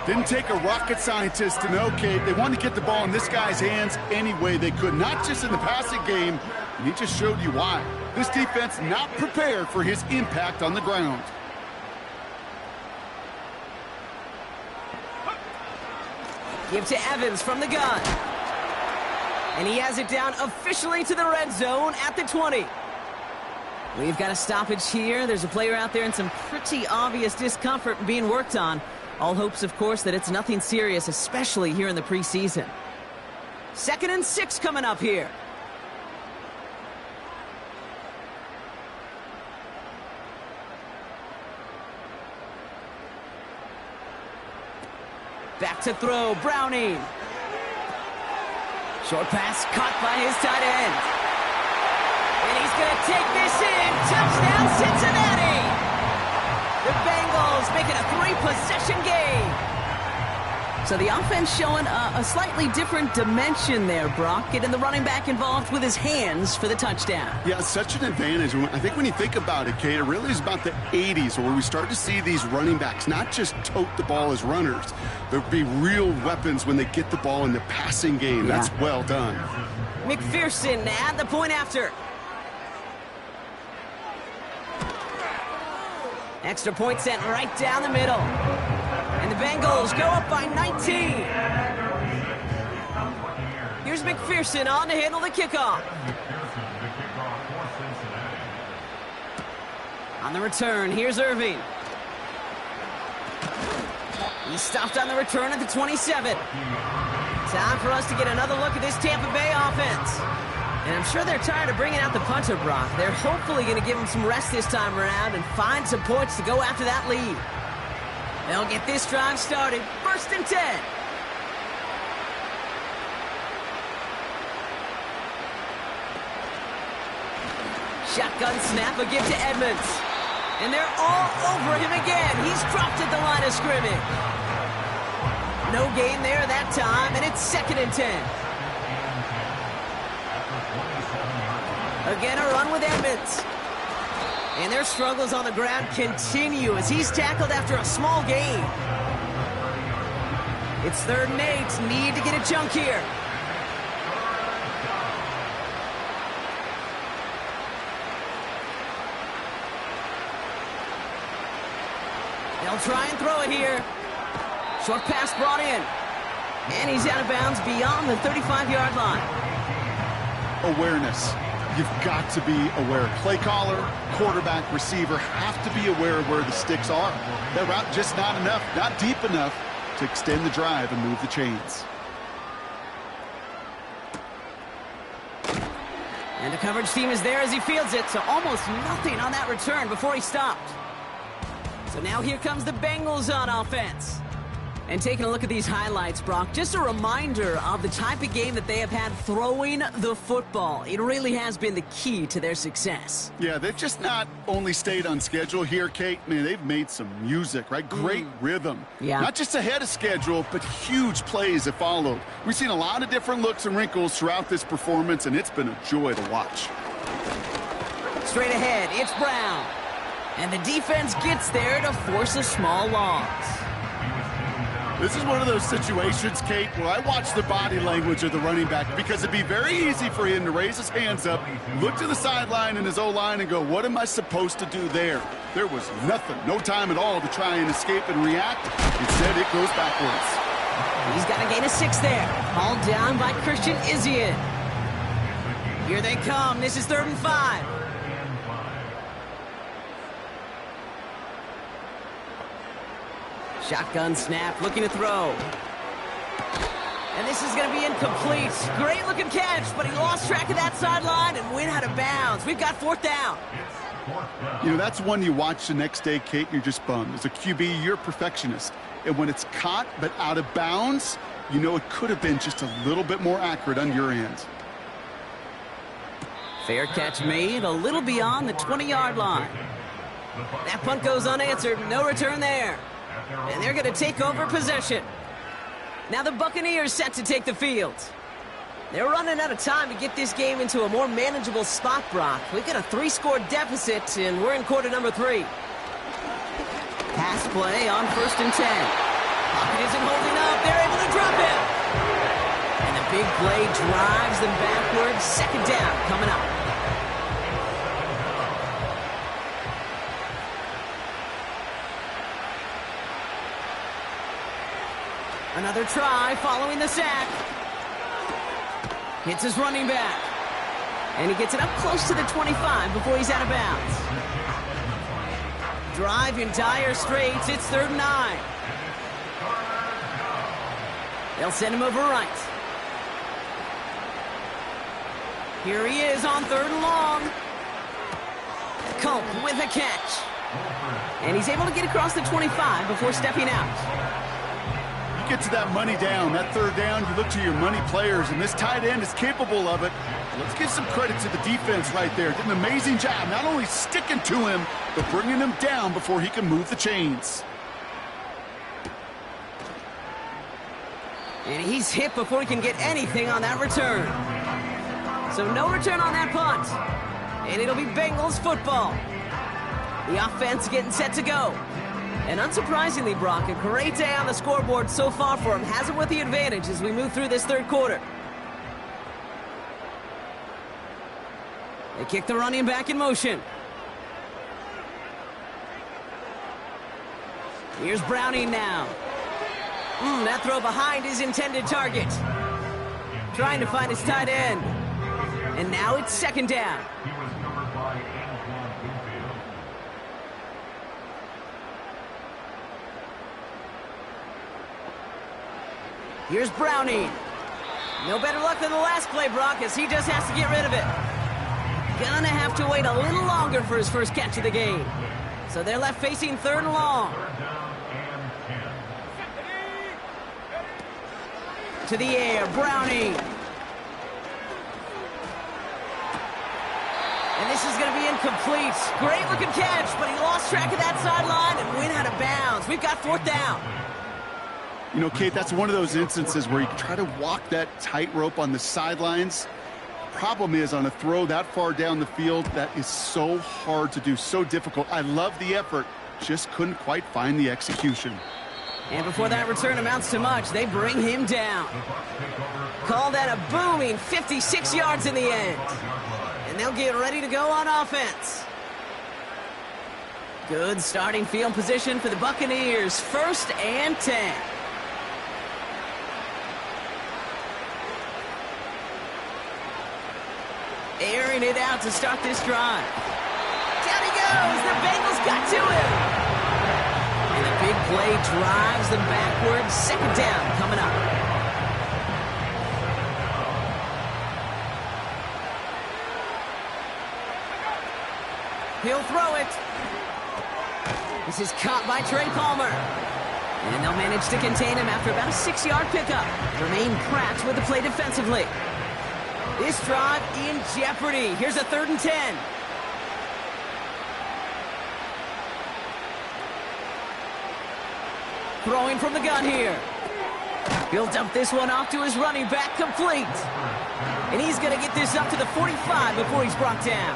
Didn't take a rocket scientist to know, Kate. They wanted to get the ball in this guy's hands any way they could, not just in the passing game, and he just showed you why. This defense not prepared for his impact on the ground. Give to Evans from the gun. And he has it down officially to the red zone at the 20. We've got a stoppage here. There's a player out there in some pretty obvious discomfort being worked on. All hopes, of course, that it's nothing serious, especially here in the preseason. 2nd and 6 coming up here. Back to throw, Browning. Short pass caught by his tight end. And he's going to take this in. Touchdown, Cincinnati. The Bengals making a 3-possession game. So the offense showing a slightly different dimension there, Brock. Getting the running back involved with his hands for the touchdown. Yeah, such an advantage. I think when you think about it, Kate, it really is about the 80s where we start to see these running backs not just tote the ball as runners. There'll be real weapons when they get the ball in the passing game. Yeah. That's well done. McPherson at the point after. Extra point sent right down the middle. And the Bengals go up by 19. Here's McPherson on to handle the kickoff. On the return, here's Irving. He stopped on the return at the 27. Time for us to get another look at this Tampa Bay offense. And I'm sure they're tired of bringing out the punter, Brock. They're hopefully going to give him some rest this time around and find some points to go after that lead. They'll get this drive started. 1st and 10. Shotgun snap, a give to Edmonds. And they're all over him again. He's dropped at the line of scrimmage. No gain there that time, and it's 2nd and 10. Again, a run with Edmonds. And their struggles on the ground continue as he's tackled after a small gain. It's 3rd and 8. Need to get a chunk here. They'll try and throw it here. Short pass brought in. And he's out of bounds beyond the 35-yard line. Awareness. You've got to be aware. Play caller, quarterback, receiver have to be aware of where the sticks are. That route just not enough, not deep enough to extend the drive and move the chains. And the coverage team is there as he fields it, so almost nothing on that return before he stopped. So now here comes the Bengals on offense. And taking a look at these highlights, Brock, just a reminder of the type of game that they have had throwing the football. It really has been the key to their success. Yeah, they've just not only stayed on schedule here, Kate. Man, they've made some music, right? Great rhythm. Yeah. Not just ahead of schedule, but huge plays have followed. We've seen a lot of different looks and wrinkles throughout this performance, and it's been a joy to watch. Straight ahead, it's Brown. And the defense gets there to force a small loss. This is one of those situations, Kate, where I watch the body language of the running back because it'd be very easy for him to raise his hands up, look to the sideline in his O-line and go, what am I supposed to do there? There was nothing, no time at all to try and escape and react. Instead, it goes backwards. He's got a gain of 6 there. Hauled down by Christian Izien. Here they come. This is 3rd and 5. Shotgun snap, looking to throw. And this is going to be incomplete. Great looking catch, but he lost track of that sideline and went out of bounds. We've got 4th down. You know, that's one you watch the next day, Kate, and you're just bummed. As a QB, you're a perfectionist. And when it's caught but out of bounds, you know it could have been just a little bit more accurate on your end. Fair catch made, a little beyond the 20-yard line. That punt goes unanswered, no return there. And they're going to take over possession. Now the Buccaneers set to take the field. They're running out of time to get this game into a more manageable spot, Brock. We've got a 3-score deficit, and we're in quarter number 3. Pass play on 1st and 10. Pocket isn't holding up. They're able to drop him. And the big play drives them backwards. 2nd down coming up. Another try following the sack. Hits his running back. And he gets it up close to the 25 before he's out of bounds. Drive in dire straits. It's 3rd and 9. They'll send him over right. Here he is on 3rd and long. Culp with a catch. And he's able to get across the 25 before stepping out. Get to that money down, that 3rd down, you look to your money players, and this tight end is capable of it. Let's give some credit to the defense right there. Did an amazing job, not only sticking to him, but bringing him down before he can move the chains. And he's hit before he can get anything on that return. So no return on that punt. And it'll be Bengals football. The offense getting set to go. And unsurprisingly, Brock, a great day on the scoreboard so far for him. Has him with the advantage as we move through this 3rd quarter. They kick the running back in motion. Here's Browning now. That throw behind his intended target. Trying to find his tight end. And now it's 2nd down. Here's Browning. No better luck than the last play, Brock, as he just has to get rid of it. Gonna have to wait a little longer for his first catch of the game. So they're left facing 3rd and long. To the air, Browning. And this is going to be incomplete. Great looking catch, but he lost track of that sideline and went out of bounds. We've got 4th down. You know, Kate, that's one of those instances where you try to walk that tightrope on the sidelines. Problem is, on a throw that far down the field, that is so hard to do, so difficult. I love the effort, just couldn't quite find the execution. And before that return amounts to much, they bring him down. Call that a booming 56 yards in the end. And they'll get ready to go on offense. Good starting field position for the Buccaneers. 1st and 10. Airing it out to start this drive. Down he goes. The Bengals got to him. And the big play drives them backwards. 2nd down coming up. He'll throw it. This is caught by Trey Palmer. And they'll manage to contain him after about a 6-yard pickup. Jermaine Pratt with the play defensively. This drive in jeopardy. Here's a 3rd and 10. Throwing from the gun here. He'll dump this one off to his running back, complete. And he's going to get this up to the 45 before he's brought down.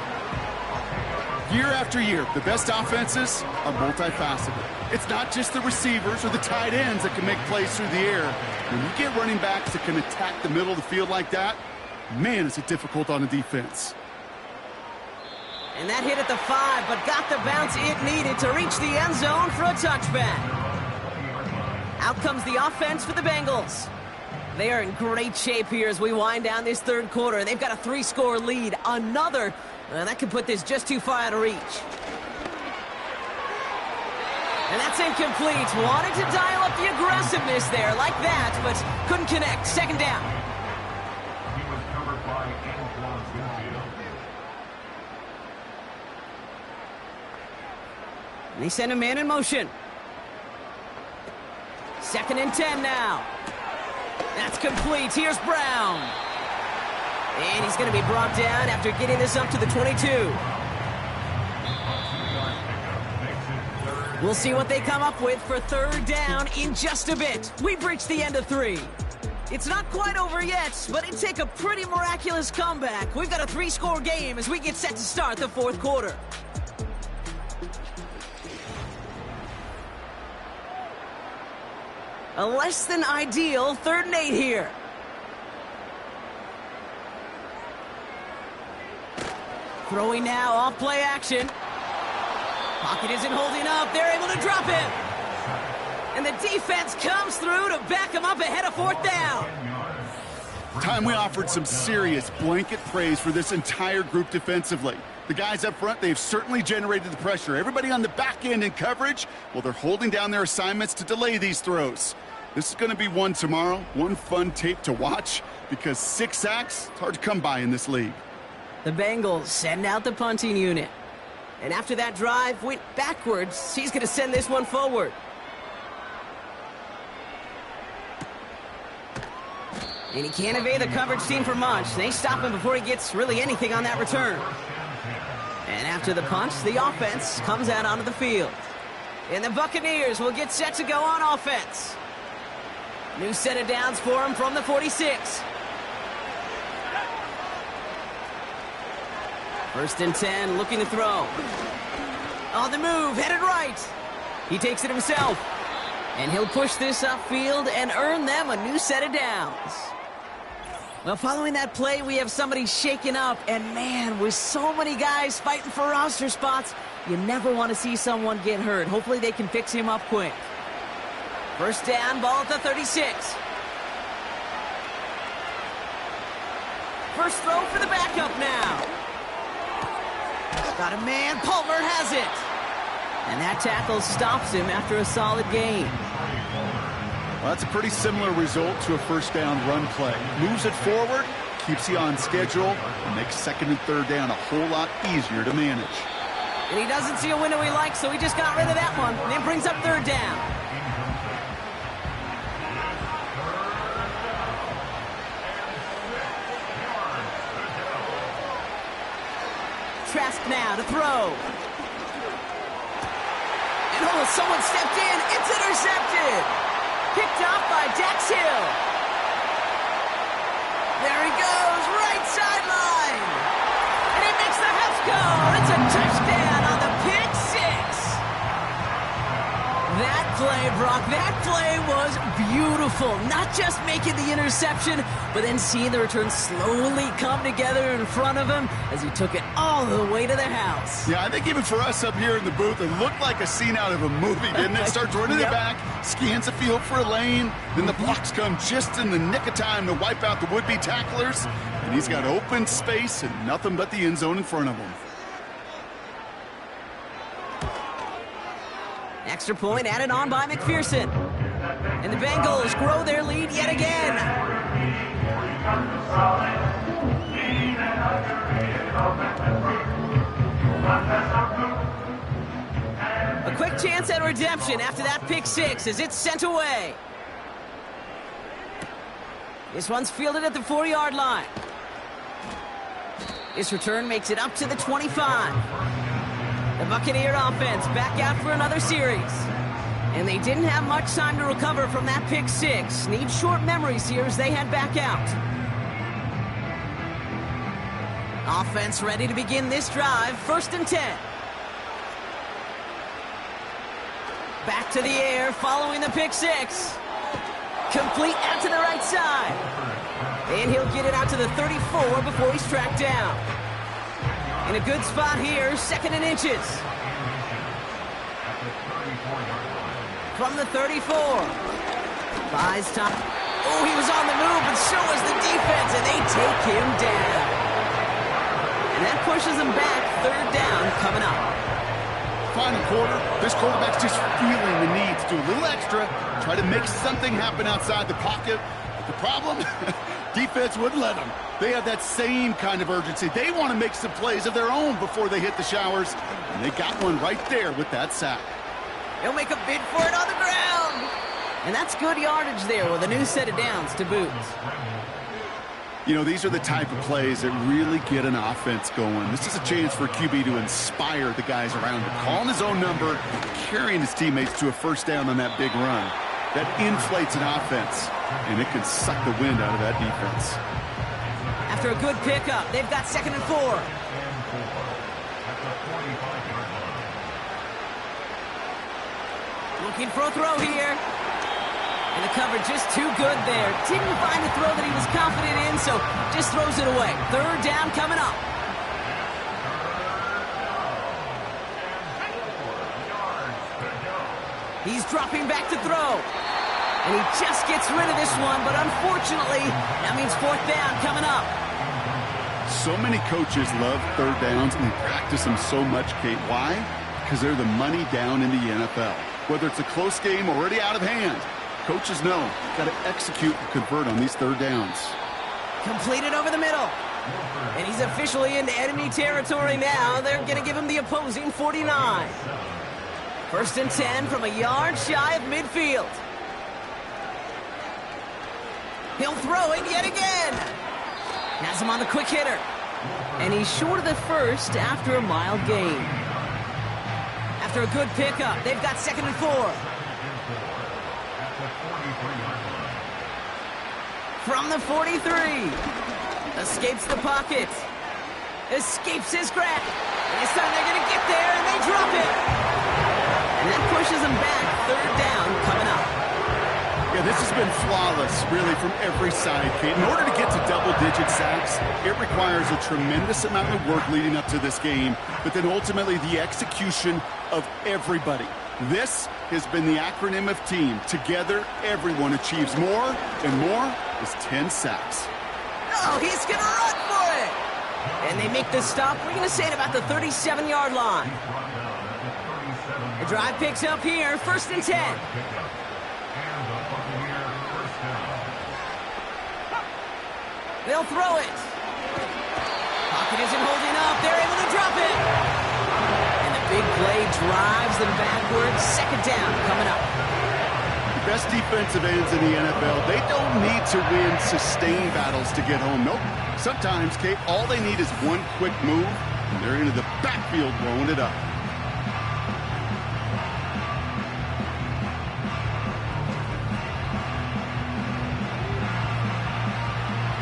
Year after year, the best offenses are multifaceted. It's not just the receivers or the tight ends that can make plays through the air. When you get running backs that can attack the middle of the field like that, man, is it difficult on a defense. And that hit at the 5, but got the bounce it needed to reach the end zone for a touchback. Out comes the offense for the Bengals. They are in great shape here as we wind down this 3rd quarter. They've got a 3-score lead. Another, that could put this just too far out of reach. And that's incomplete. Wanted to dial up the aggressiveness there like that, but couldn't connect. 2nd down. He was covered by Antoine Winfield. And they send a man in motion. 2nd and 10 now. That's complete. Here's Brown. And he's going to be brought down after getting this up to the 22. We'll see what they come up with for 3rd down in just a bit. We've reached the end of 3. It's not quite over yet, but it'd take a pretty miraculous comeback. We've got a 3-score game as we get set to start the 4th quarter. A less than ideal 3rd and 8 here. Throwing now, off play action. Pocket isn't holding up. They're able to drop him. And the defense comes through to back him up ahead of 4th down. Time we offered some serious blanket praise for this entire group defensively. The guys up front, they've certainly generated the pressure. Everybody on the back end in coverage, well, they're holding down their assignments to delay these throws. This is going to be one tomorrow, one fun tape to watch, because 6 sacks, it's hard to come by in this league. The Bengals send out the punting unit. And after that drive went backwards, he's going to send this one forward. And he can't evade the coverage team for much. They stop him before he gets really anything on that return. And after the punch, the offense comes out onto the field. And the Buccaneers will get set to go on offense. New set of downs for him from the 46. 1st and 10, looking to throw. On the move, headed right. He takes it himself. And he'll push this upfield and earn them a new set of downs. Well, following that play, we have somebody shaken up. And man, with so many guys fighting for roster spots, you never want to see someone get hurt. Hopefully they can fix him up quick. 1st down, ball at the 36. First throw for the backup now. Got a man, Palmer has it. And that tackle stops him after a solid gain. Well, that's a pretty similar result to a 1st down run play. Moves it forward, keeps you on schedule, and makes 2nd and 3rd down a whole lot easier to manage. And he doesn't see a window he likes, so he just got rid of that one. And then brings up 3rd down. Trask now to throw. And someone stepped in. It's intercepted. Picked off by Dax Hill. There he goes, right sideline. And he makes the half goal. It's a touchdown on the pick six. That play, Brock, that play was beautiful. Not just making the interception, but then seeing the return slowly come together in front of him as he took it all the way to the house. Yeah, I think even for us up here in the booth, it looked like a scene out of a movie, didn't it? Starts running it back, scans the field for a lane, then the blocks come just in the nick of time to wipe out the would-be tacklers, and he's got open space and nothing but the end zone in front of him. Extra point added on by McPherson. And the Bengals grow their lead yet again. A quick chance at redemption after that pick six as it's sent away. This one's fielded at the 4-yard line. This return makes it up to the 25. The Buccaneer offense back out for another series. And they didn't have much time to recover from that pick six. Need short memories here as they head back out. Offense ready to begin this drive. 1st and 10. Back to the air following the pick six. Complete out to the right side. And he'll get it out to the 34 before he's tracked down. In a good spot here, 2nd and inches. From the 34. Buys top. Oh, he was on the move, but so was the defense, and they take him down. And that pushes him back. 3rd down coming up. Final quarter, this quarterback's just feeling the need to do a little extra, try to make something happen outside the pocket. But the problem, defense wouldn't let them. They have that same kind of urgency. They want to make some plays of their own before they hit the showers, and they got one right there with that sack. He'll make a bid for it on the ground. And that's good yardage there with a new set of downs to boot. You know, these are the type of plays that really get an offense going. This is a chance for QB to inspire the guys around him. Calling his own number, carrying his teammates to a 1st down on that big run. That inflates an offense, and it can suck the wind out of that defense. After a good pickup, they've got 2nd and 4. Looking for a throw here. And the coverage just too good there. Didn't find the throw that he was confident in, so just throws it away. 3rd down coming up. He's dropping back to throw. And he just gets rid of this one, but unfortunately, that means 4th down coming up. So many coaches love 3rd downs, and they practice them so much, Kate. Why? Because they're the money down in the NFL. Whether it's a close game already out of hand, coaches know you've got to execute and convert on these 3rd downs. Completed over the middle. And he's officially into enemy territory now. They're going to give him the opposing 49. 1st and 10 from a yard shy of midfield. He'll throw it yet again. Has him on the quick hitter. And he's short of the 1st after a mild gain. After a good pickup, they've got 2nd and 4. From the 43. Escapes the pocket. Escapes his grab. This time they're going to get there, and they drop it. And that pushes them back. 3rd down coming up. Yeah, this has been flawless, really, from every side, Kate. In order to get to double-digit sacks, it requires a tremendous amount of work leading up to this game, but then ultimately the execution of everybody. This has been the acronym of team. Together, everyone achieves more, and more is 10 sacks. Oh, he's going to run for it. And they make the stop. We're going to say it about the 37-yard line. The drive picks up here, 1st and 10. They'll throw it. Pocket isn't holding up. They're able to drop it. And the big play drives them backwards. 2nd down coming up. The best defensive ends in the NFL, they don't need to win sustained battles to get home. Nope. Sometimes, Kate, all they need is one quick move, and they're into the backfield blowing it up.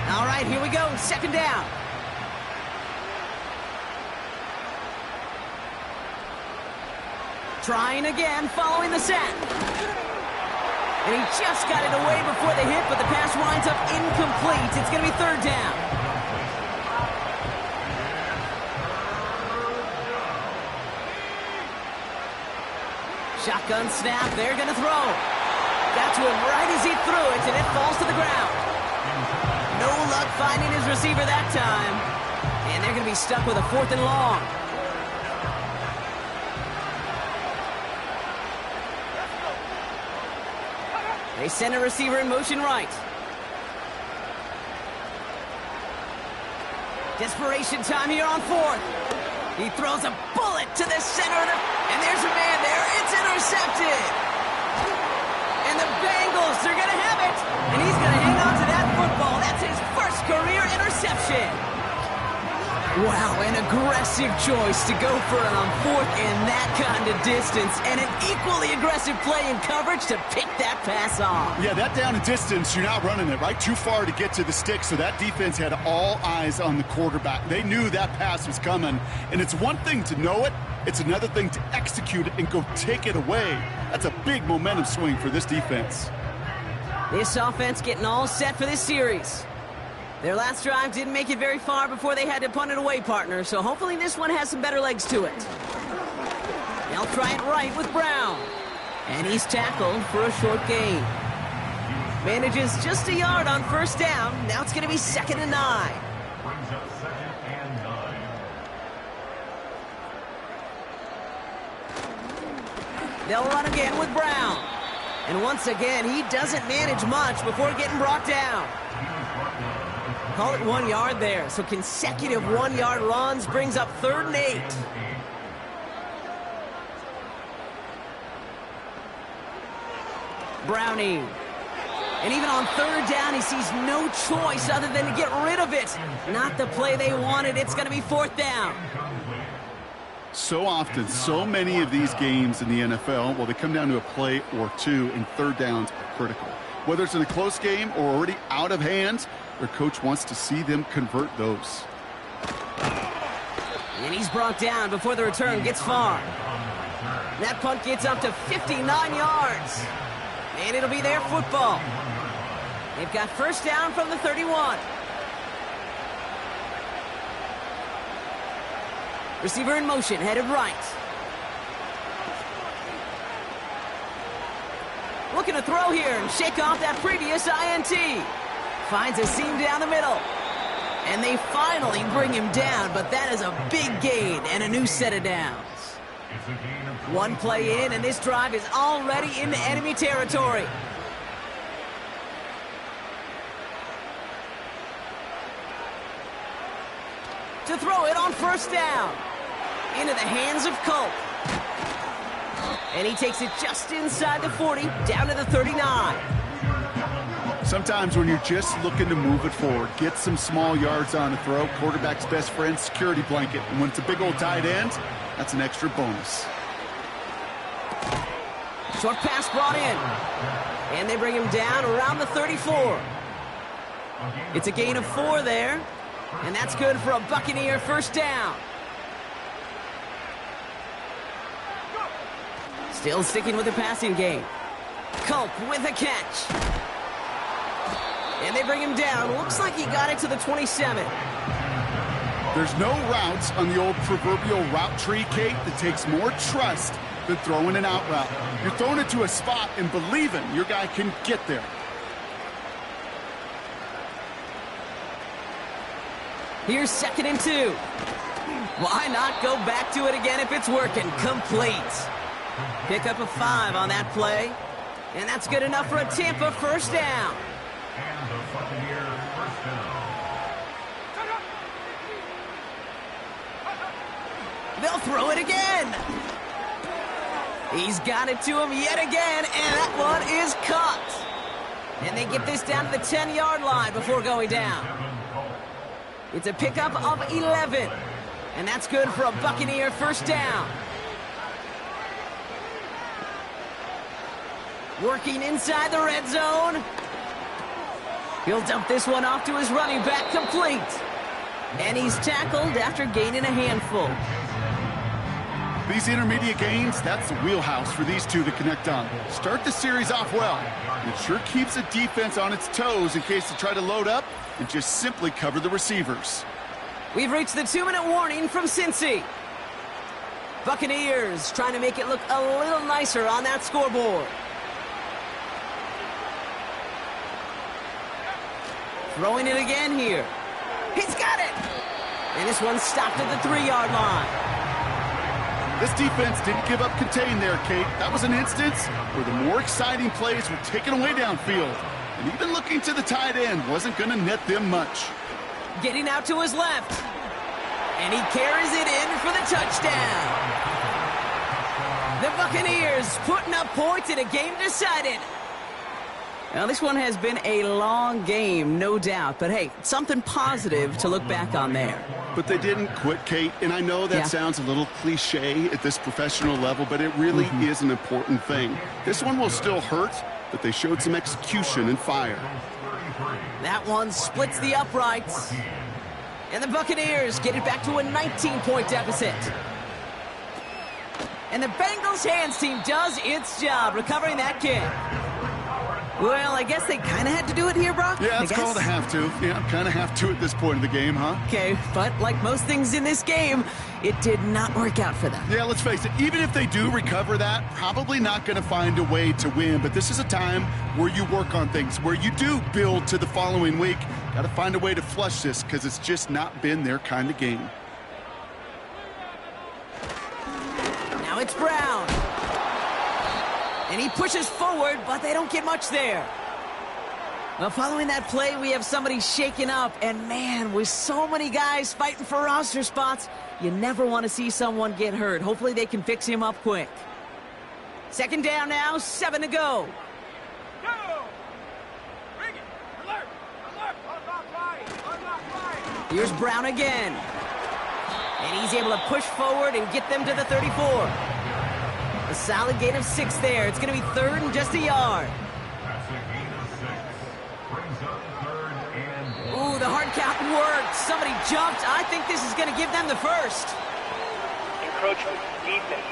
All right, here we go. 2nd down. Trying again, following the sack. And he just got it away before the hit, but the pass winds up incomplete. It's going to be 3rd down. Shotgun snap. They're going to throw. Got to him right as he threw it, and it falls to the ground. No luck finding his receiver that time. And they're going to be stuck with a 4th and long. They send a receiver in motion right. Desperation time here on 4th. He throws a bullet to the center, and there's a man there. It's intercepted. And the Bengals are going to have it. And he's going to hang on to that football. That's his first career interception. Wow, an aggressive choice to go for it on 4th and that kind of distance. And an equally aggressive play in coverage to pick that pass off. Yeah, that down and distance, you're not running it, right? Too far to get to the stick, so that defense had all eyes on the quarterback. They knew that pass was coming, and it's one thing to know it. It's another thing to execute it and go take it away. That's a big momentum swing for this defense. This offense getting all set for this series. Their last drive didn't make it very far before they had to punt it away, partner, so hopefully this one has some better legs to it. They'll try it right with Brown. And he's tackled for a short gain. Manages just a yard on 1st down. Now it's going to be 2nd and 9. Brings up 2nd and 9. They'll run again with Brown. And once again, he doesn't manage much before getting brought down. Call it 1 yard there. So consecutive 1-yard runs brings up 3rd and 8. Browning. And even on 3rd down, he sees no choice other than to get rid of it. Not the play they wanted. It's going to be 4th down. So often, so many of these games in the NFL, well, they come down to a play or two, and 3rd downs are critical. Whether it's in a close game or already out of hand, their coach wants to see them convert those. And he's brought down before the return gets far. That punt gets up to 59 yards. And it'll be their football. They've got 1st down from the 31. Receiver in motion, headed right. Looking to throw here and shake off that previous INT. Finds a seam down the middle. And they finally bring him down, but that is a big gain and a new set of downs. One play in, and this drive is already into enemy territory. To throw it on 1st down. Into the hands of Culp. And he takes it just inside the 40, down to the 39. Sometimes when you're just looking to move it forward, get some small yards on a throw, quarterback's best friend, security blanket. And when it's a big old tight end, that's an extra bonus. Short pass brought in. And they bring him down around the 34. It's a gain of 4 there. And that's good for a Buccaneer 1st down. Still sticking with the passing game. Culp with a catch. And they bring him down. Looks like he got it to the 27. There's no routes on the old proverbial route tree, Kate, that takes more trust than throwing an out route. You're throwing it to a spot and believing your guy can get there. Here's 2nd and 2. Why not go back to it again if it's working? Complete. Pick up a 5 on that play. And that's good enough for a Tampa 1st down. And the Buccaneers 1st down. They'll throw it again. He's got it to him yet again, and that one is caught. And they get this down to the 10-yard line before going down. It's a pickup of 11. And that's good for a Buccaneer 1st down. Working inside the red zone. He'll dump this one off to his running back, complete. And he's tackled after gaining a handful. These intermediate gains, that's the wheelhouse for these two to connect on. Start the series off well. It sure keeps the defense on its toes in case they try to load up and just simply cover the receivers. We've reached the 2-minute warning from Cincy. Buccaneers trying to make it look a little nicer on that scoreboard. Throwing it again here. He's got it! And this one stopped at the 3-yard line. This defense didn't give up contain there, Kate. That was an instance where the more exciting plays were taken away downfield. And even looking to the tight end wasn't going to net them much. Getting out to his left. And he carries it in for the touchdown. The Buccaneers putting up points in a game decided. Now, this one has been a long game, no doubt. But, hey, something positive to look back on there. But they didn't quit, Kate. And I know that sounds a little cliche at this professional level, but it really is an important thing. This one will still hurt, but they showed some execution and fire. That one splits the uprights. And the Buccaneers get it back to a 19-point deficit. And the Bengals hands team does its job recovering that kick. Well, I guess they kind of had to do it here, Brock. Yeah, it's called a have to. Yeah, kind of have to at this point in the game, huh? Okay, but like most things in this game, it did not work out for them. Yeah, let's face it, even if they do recover that, probably not going to find a way to win. But this is a time where you work on things, where you do build to the following week. Got to find a way to flush this because it's just not been their kind of game. Now it's Brown. And he pushes forward, but they don't get much there. Well, following that play, we have somebody shaken up. And, man, with so many guys fighting for roster spots, you never want to see someone get hurt. Hopefully they can fix him up quick. Second down now, 7 to go. Here's Brown again. And he's able to push forward and get them to the 34. A solid gain of 6 there. It's going to be third and just a yard. Ooh, the hard count worked. Somebody jumped. I think this is going to give them the first. Encroachment defense.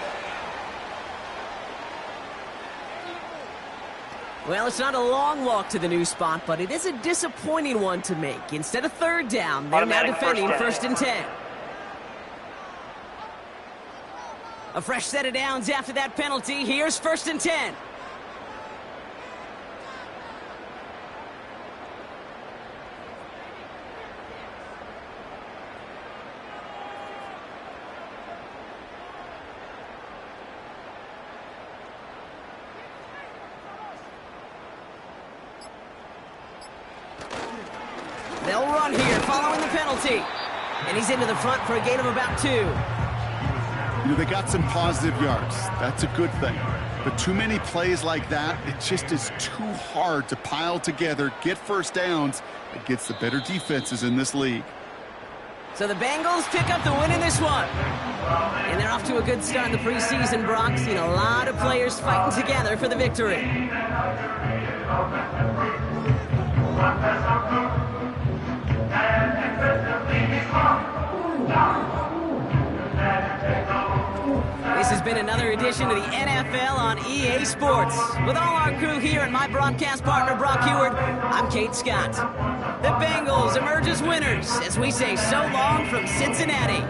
Well, it's not a long walk to the new spot, but it is a disappointing one to make. Instead of third down, they're now defending first and 10. A fresh set of downs after that penalty. Here's first and 10. They'll run here following the penalty. And he's into the front for a gain of about 2. You know, they got some positive yards. That's a good thing. But too many plays like that, it just is too hard to pile together, get first downs against the better defenses in this league. So the Bengals pick up the win in this one. And they're off to a good start in the preseason, Brock. Seen a lot of players fighting together for the victory. This has been another edition of the NFL on EA Sports. With all our crew here and my broadcast partner, Brock Heward, I'm Kate Scott. The Bengals emerge as winners as we say so long from Cincinnati.